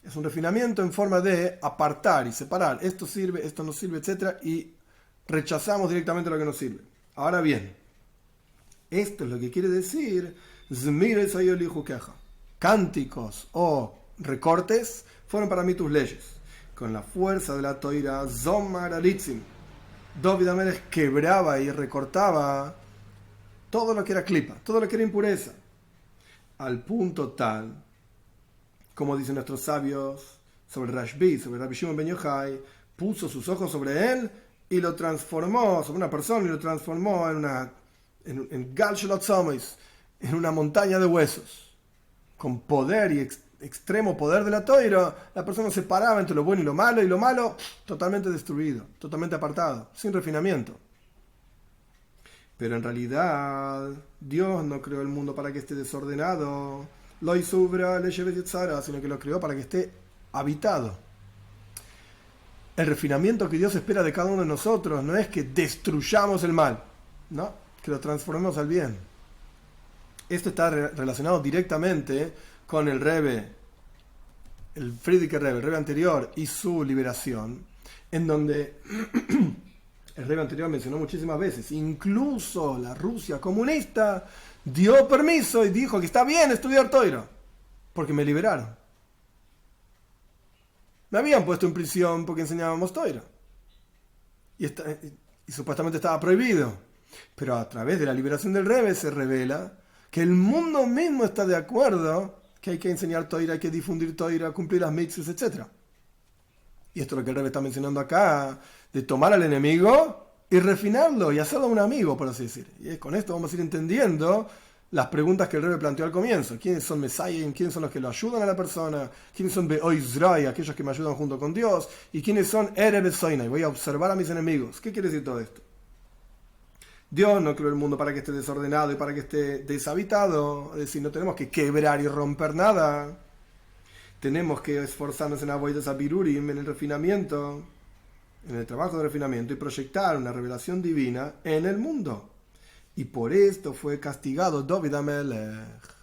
Es un refinamiento en forma de apartar y separar. Esto sirve, esto no sirve, etc. Y rechazamos directamente lo que no sirve. Ahora bien, esto es lo que quiere decir cánticos o recortes fueron para mí tus leyes. Con la fuerza de la toira, Zomar Alitzim, David HaMelech quebraba y recortaba todo lo que era clipa, todo lo que era impureza, al punto tal, como dicen nuestros sabios sobre Rashbi, sobre Rabbi Shimon ben Yochai, puso sus ojos sobre él y lo transformó, sobre una persona, y lo transformó en Gal Shelot Somois, en una montaña de huesos, con poder y extremo poder de la toira. La persona se paraba entre lo bueno y lo malo totalmente destruido, totalmente apartado, sin refinamiento. Pero en realidad Dios no creó el mundo para que esté desordenado, lo hizo sino que lo creó para que esté habitado. El refinamiento que Dios espera de cada uno de nosotros no es que destruyamos el mal, no, que lo transformemos al bien. Esto está relacionado directamente con el Rebbe, el Frierdiker Rebbe, el Rebbe anterior, y su liberación, en donde el Rebbe anterior mencionó muchísimas veces, incluso la Rusia comunista dio permiso y dijo que está bien estudiar Toira, porque me liberaron. Me habían puesto en prisión porque enseñábamos Toira. Y supuestamente estaba prohibido. Pero a través de la liberación del Rebbe se revela que el mundo mismo está de acuerdo que hay que enseñar Toira, hay que difundir Toira, cumplir las mitzvot, etc. Y esto es lo que el Rebbe está mencionando acá, de tomar al enemigo y refinarlo y hacerlo un amigo, por así decir. Y con esto vamos a ir entendiendo las preguntas que el Rebbe planteó al comienzo. ¿Quiénes son Mesayim? ¿Quiénes son los que lo ayudan a la persona? ¿Quiénes son Be'oizrai, aquellos que me ayudan junto con Dios? ¿Y quiénes son Ereb Soinai? Voy a observar a mis enemigos. ¿Qué quiere decir todo esto? Dios no creó el mundo para que esté desordenado y para que esté deshabitado. Es decir, no tenemos que quebrar y romper nada. Tenemos que esforzarnos en avoidas abirurim, en el refinamiento, en el trabajo de refinamiento, y proyectar una revelación divina en el mundo. Y por esto fue castigado David HaMelech.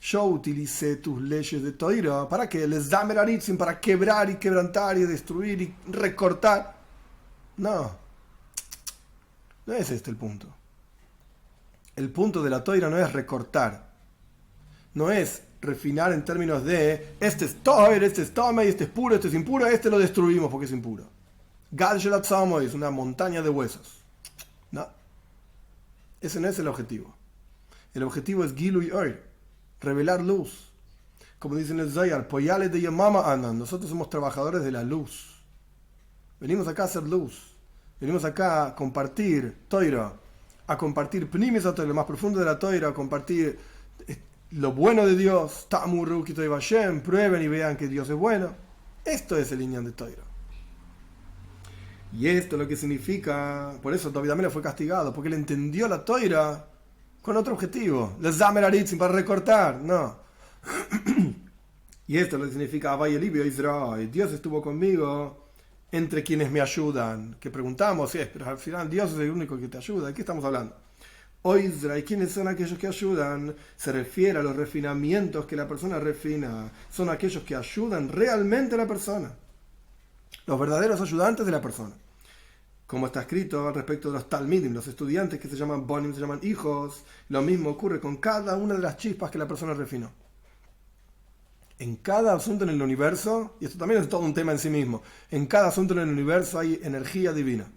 Yo utilicé tus leyes de Toira para que les damer aritzim, para quebrar y quebrantar y destruir y recortar. No es este el punto. El punto de la Toira no es recortar, no es refinar en términos de este es Toir, este es Tomei, este es puro, este es impuro, este lo destruimos porque es impuro. Gal Shelat Somois es una montaña de huesos. No, ese no es el objetivo. El objetivo es Gilui Oir, revelar luz. Como dice en el Zohar, Poyale de Yamama Anan, nosotros somos trabajadores de la luz. Venimos acá a hacer luz. Venimos acá a compartir Toira, a compartir Pnimis, lo más profundo de la Toira, a compartir lo bueno de Dios. Tamu Rukito y Vashem, prueben y vean que Dios es bueno. Esto es el Inyan de Toira. Y esto es lo que significa, por eso David Amelech fue castigado, porque él entendió la Toira con otro objetivo. Les Zamer Aritzim, para recortar, no. Y esto es lo que significa Avay Elibio Israel. Dios estuvo conmigo entre quienes me ayudan. Que preguntamos, sí, pero al final Dios es el único que te ayuda. ¿De qué estamos hablando? O Israel, ¿quiénes son aquellos que ayudan? Se refiere a los refinamientos que la persona refina. Son aquellos que ayudan realmente a la persona. Los verdaderos ayudantes de la persona. Como está escrito al respecto de los talmidim, los estudiantes que se llaman bonim, se llaman hijos. Lo mismo ocurre con cada una de las chispas que la persona refinó. En cada asunto en el universo, y esto también es todo un tema en sí mismo, en cada asunto en el universo hay energía divina.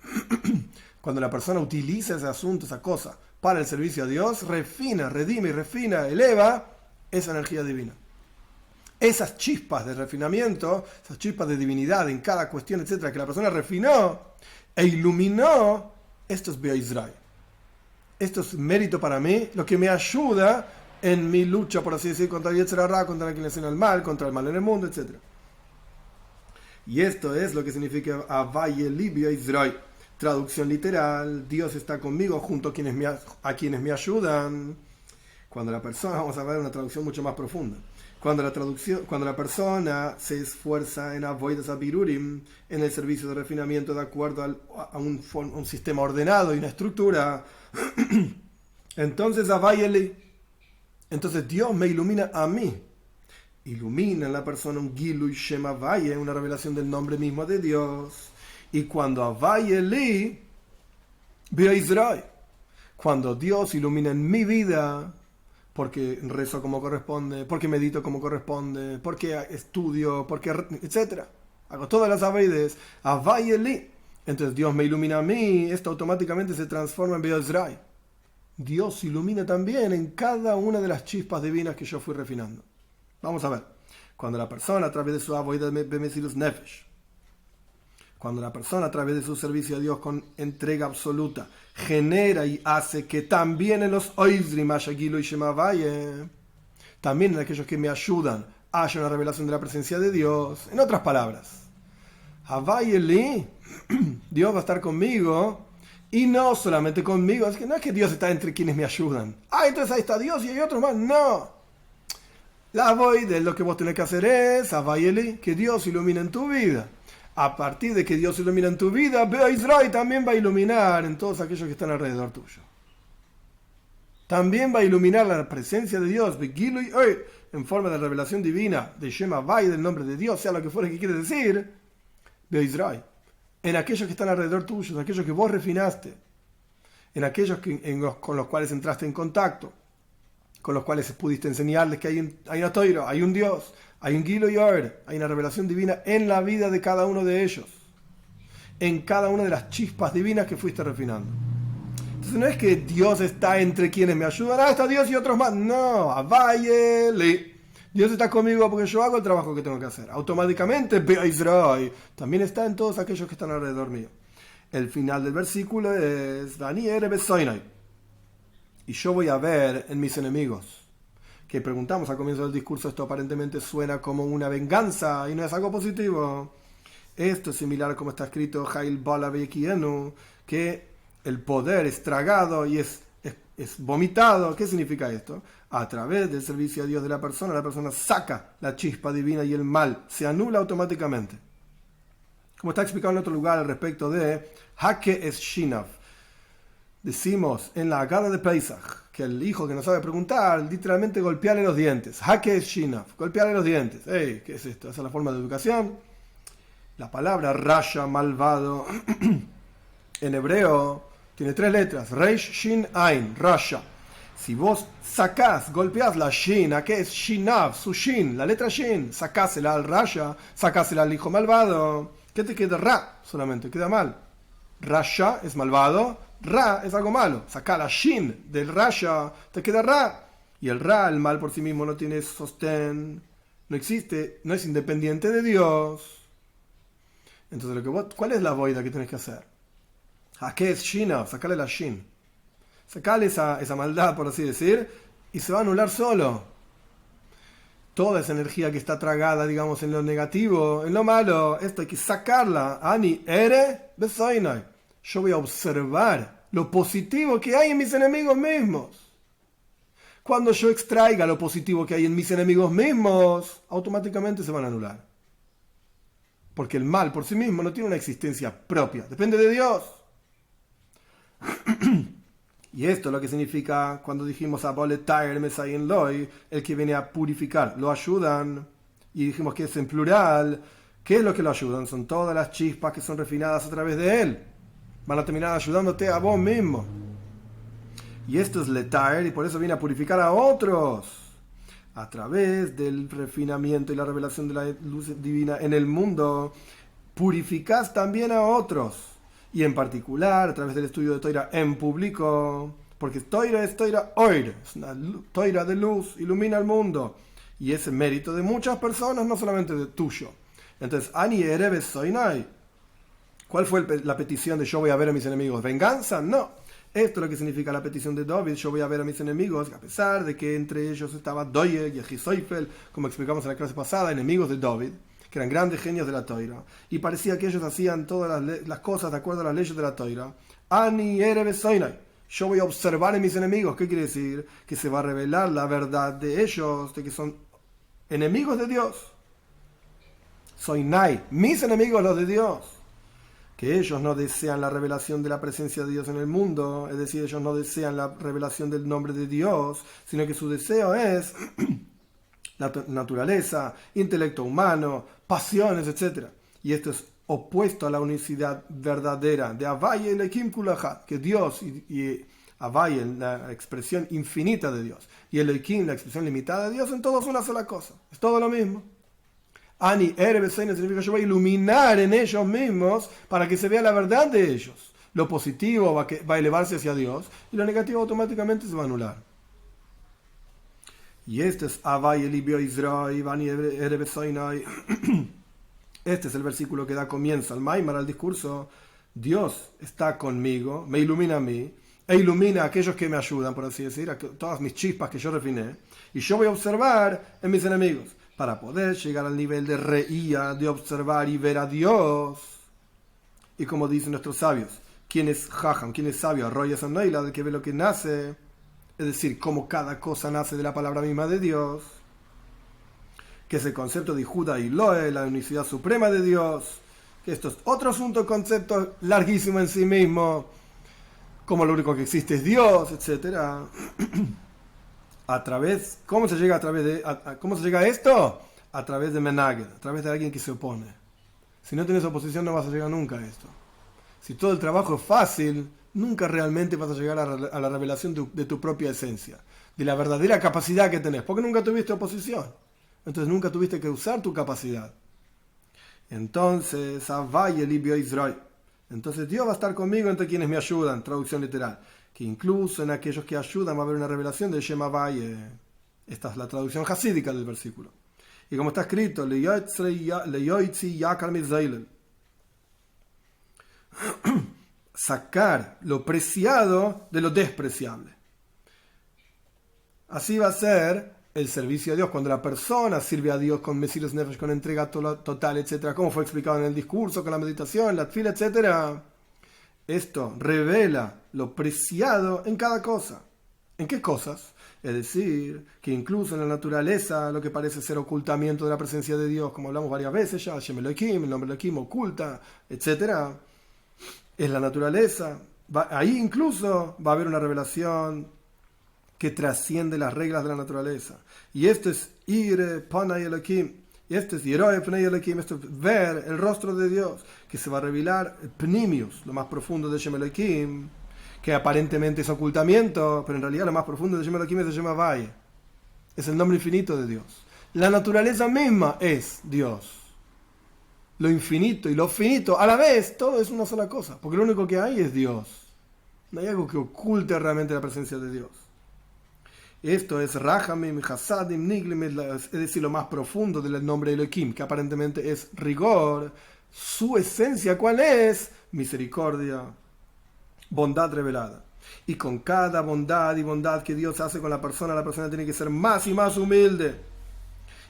Cuando la persona utiliza ese asunto, esa cosa, para el servicio a Dios, refina, redime y refina, eleva esa energía divina. Esas chispas de refinamiento, esas chispas de divinidad en cada cuestión, etcétera, que la persona refinó e iluminó, esto es Bea Israel. Esto es mérito para mí, lo que me ayuda en mi lucha, por así decir, contra el Yetzer Hara, contra la inclinación al mal, contra el mal en el mundo, etc. Y esto es lo que significa Avay Elibio Israel. Traducción literal: Dios está conmigo junto a quienes me ayudan. Cuando la persona, vamos a ver una traducción mucho más profunda. Cuando la persona se esfuerza en Avodas Abirurim, en el servicio de refinamiento de acuerdo a un sistema ordenado y una estructura, entonces Avay Eli. Entonces Dios me ilumina a mí. Ilumina en la persona un Gilui Shem Havaya, una revelación del nombre mismo de Dios. Y cuando Havaya Eli, Bea Israel. Cuando Dios ilumina en mi vida, porque rezo como corresponde, porque medito como corresponde, porque estudio, porque etcétera. Hago todas las aveides. Havaya Eli. Entonces Dios me ilumina a mí. Esto automáticamente se transforma en Bea Israel. Dios ilumina también en cada una de las chispas divinas que yo fui refinando. Vamos a ver. Cuando la persona a través de su avoida bemesirus nefesh, cuando la persona a través de su servicio a Dios con entrega absoluta genera y hace que también en los oizrim haya gilo y shemavaye, también en aquellos que me ayudan haya una revelación de la presencia de Dios. En otras palabras, Havayeli, Dios va a estar conmigo. Y no solamente conmigo, es que no es que Dios está entre quienes me ayudan. Entonces ahí está Dios y hay otros más. No. La voy de lo que vos tenés que hacer es, Avayeli, que Dios ilumine en tu vida. A partir de que Dios ilumina en tu vida, Bea Israel también va a iluminar en todos aquellos que están alrededor tuyo. También va a iluminar la presencia de Dios, en forma de revelación divina, de Shema Vai, del nombre de Dios, sea lo que fuera que quiere decir, Bea Israel. En aquellos que están alrededor tuyo, en aquellos que vos refinaste, en aquellos con los cuales entraste en contacto, con los cuales pudiste enseñarles que hay una Toira, hay un Dios, hay un Gilo Yor, hay una revelación divina en la vida de cada uno de ellos, en cada una de las chispas divinas que fuiste refinando. Entonces no es que Dios está entre quienes me ayudan, está Dios y otros más, no, Avayeli. Dios está conmigo porque yo hago el trabajo que tengo que hacer. Automáticamente, Bea Israel también está en todos aquellos que están alrededor mío. El final del versículo es Dani Erebe Soinai. Y yo voy a ver en mis enemigos. Que preguntamos al comienzo del discurso, esto aparentemente suena como una venganza y no es algo positivo. Esto es similar como está escrito Hail Bala Bekienu, que el poder es tragado y es vomitado. ¿Qué significa esto? A través del servicio a Dios de la persona saca la chispa divina y el mal se anula automáticamente. Como está explicado en otro lugar al respecto de Hake es Shinav. Decimos en la Agada de Pesach que el hijo que no sabe preguntar, literalmente golpearle los dientes. Hake es Shinav, golpearle los dientes. ¿Qué es esto? ¿Esa es la forma de educación? La palabra Rasha, malvado, en hebreo tiene 3 letras. Reish, Shin, Ain, Rasha. Si vos sacás, golpeás la Shin, ¿a qué es Shinav? Su Shin, la letra Shin, sacásela al Rasha, sacásela al hijo malvado. ¿Qué te queda? Ra, solamente, queda mal. Rasha es malvado, Ra es algo malo. Sacá la Shin del Rasha, te queda Ra. Y el Ra, el mal por sí mismo, no tiene sostén, no existe, no es independiente de Dios. Entonces, ¿cuál es la boida que tienes que hacer? ¿A qué es Shina? Sacarle la Shin. Sacarle esa maldad, por así decir, y se va a anular solo. Toda esa energía que está tragada, digamos, en lo negativo, en lo malo, esto hay que sacarla. Ani ere besoinai. Yo voy a observar lo positivo que hay en mis enemigos mismos. Cuando yo extraiga lo positivo que hay en mis enemigos mismos, automáticamente se van a anular. Porque el mal por sí mismo no tiene una existencia propia, depende de Dios. Y esto es lo que significa cuando dijimos Aboletar Mesayin Loi, el que viene a purificar, lo ayudan. Y dijimos que es en plural. ¿Qué es lo que lo ayudan? Son todas las chispas que son refinadas a través de él. Van a terminar ayudándote a vos mismo. Y esto es letar, y por eso viene a purificar a otros. A través del refinamiento y la revelación de la luz divina en el mundo, purificás también a otros. Y en particular, a través del estudio de Toira en público, porque Toira es Toira Oir, es una Toira de luz, ilumina el mundo. Y es mérito de muchas personas, no solamente de tuyo. Entonces, Ani Ereves Soinai. ¿Cuál fue la petición de yo voy a ver a mis enemigos? ¿Venganza? No. Esto es lo que significa la petición de David. Yo voy a ver a mis enemigos, a pesar de que entre ellos estaba Doeg y Ahisoifel, como explicamos en la clase pasada, enemigos de David, que eran grandes genios de la Toira. Y parecía que ellos hacían todas las cosas de acuerdo a las leyes de la Toira. Ani Ereves Soinai. Yo voy a observar en mis enemigos. ¿Qué quiere decir? Que se va a revelar la verdad de ellos, de que son enemigos de Dios. Soinai, mis enemigos los de Dios. Que ellos no desean la revelación de la presencia de Dios en el mundo, es decir, ellos no desean la revelación del nombre de Dios, sino que su deseo es la naturaleza, intelecto humano, pasiones, etc. Y esto es opuesto a la unicidad verdadera de Havaya y Elohim Kulachat, que Dios y Havaya, la expresión infinita de Dios, y Elohim, la expresión limitada de Dios, en todos una sola cosa, es todo lo mismo. Ani Erebesein significa yo voy a iluminar en ellos mismos para que se vea la verdad de ellos. Lo positivo va a elevarse hacia Dios y lo negativo automáticamente se va a anular. Y este es Avay Elibio Israel, Ani Erebesoinai. Este es el versículo que da comienzo al Maimar, al discurso. Dios está conmigo, me ilumina a mí, e ilumina a aquellos que me ayudan, por así decir, a todas mis chispas que yo refiné. Y yo voy a observar en mis enemigos, para poder llegar al nivel de reía, de observar y ver a Dios. Y como dicen nuestros sabios, ¿quién es Jajam? ¿Quién es sabio? Arroya Sanoila, del que ve lo que nace. Es decir, cómo cada cosa nace de la palabra misma de Dios. Que es el concepto de Judá y Loe, la unicidad suprema de Dios. Que esto es otro asunto, concepto larguísimo en sí mismo. Como lo único que existe es Dios, etc. ¿Cómo se llega cómo se llega a esto? A través de Menaged, a través de alguien que se opone. Si no tienes oposición no vas a llegar nunca a esto. Si todo el trabajo es fácil, nunca realmente vas a llegar a la revelación de tu propia esencia, de la verdadera capacidad que tenés, porque nunca tuviste oposición. Entonces nunca tuviste que usar tu capacidad. Entonces, Avay Elibio Israel. Entonces Dios va a estar conmigo entre quienes me ayudan, traducción literal. Que incluso en aquellos que ayudan va a haber una revelación de Shem Havai. Esta es la traducción hasídica del versículo. Y como está escrito, sacar lo preciado de lo despreciable. Así va a ser el servicio a Dios. Cuando la persona sirve a Dios con Mesilas Nefesh, con entrega total, etc., como fue explicado en el discurso, con la meditación, la tefila, etc., esto revela lo preciado en cada cosa. ¿En qué cosas? Es decir, que incluso en la naturaleza, lo que parece ser ocultamiento de la presencia de Dios, como hablamos varias veces ya, Shem Elohim, el nombre Elohim oculta, etc., es la naturaleza. Ahí incluso va a haber una revelación que trasciende las reglas de la naturaleza. Y esto es Ire Panay Elohim. Y esto es Yeroe Panay Elohim. Esto es ver el rostro de Dios, que se va a revelar Pnimius, lo más profundo de Shem Elohim, que aparentemente es ocultamiento, pero en realidad lo más profundo de Shem Elohim es de Shem Havai. Es el nombre infinito de Dios. La naturaleza misma es Dios. Lo infinito y lo finito, a la vez, todo es una sola cosa, porque lo único que hay es Dios. No hay algo que oculte realmente la presencia de Dios. Esto es Rahamim, Hasadim, Niglim, es decir, lo más profundo del nombre Elohim, que aparentemente es rigor. Su esencia, ¿cuál es? Misericordia. bondad revelada. Y con cada bondad y bondad que Dios hace con la persona tiene que ser más y más humilde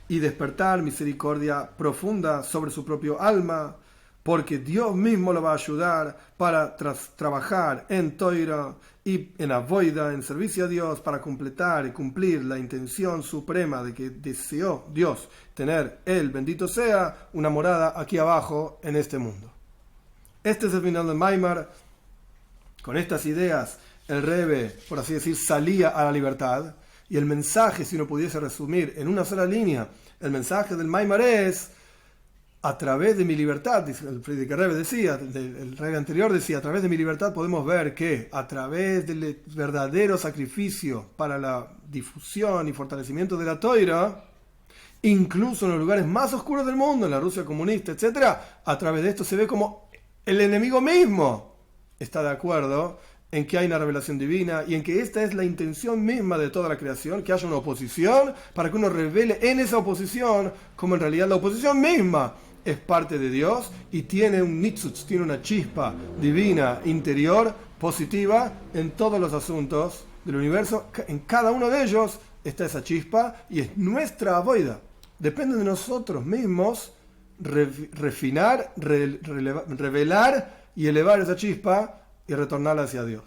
y despertar misericordia profunda sobre su propio alma, porque Dios mismo lo va a ayudar para trabajar en Toira y en Avoida, en servicio a Dios, para completar y cumplir la intención suprema de que deseó Dios tener, Él, bendito sea, una morada aquí abajo en este mundo. Este es el final del Maimar. Con estas ideas, el Rebbe, por así decir, salía a la libertad. Y el mensaje, si uno pudiese resumir en una sola línea, el mensaje del Maimar es: a través de mi libertad, el Frierdiker Rebbe decía, el Rebbe anterior decía, a través de mi libertad podemos ver que a través del verdadero sacrificio para la difusión y fortalecimiento de la Toira, incluso en los lugares más oscuros del mundo, en la Rusia comunista, etc., a través de esto se ve como el enemigo mismo está de acuerdo en que hay una revelación divina y en que esta es la intención misma de toda la creación, que haya una oposición para que uno revele en esa oposición como en realidad la oposición misma es parte de Dios y tiene un nitzutz, tiene una chispa divina interior positiva en todos los asuntos del universo. En cada uno de ellos está esa chispa y es nuestra avoida. Depende de nosotros mismos refinar, revelar y elevar esa chispa y retornarla hacia Dios.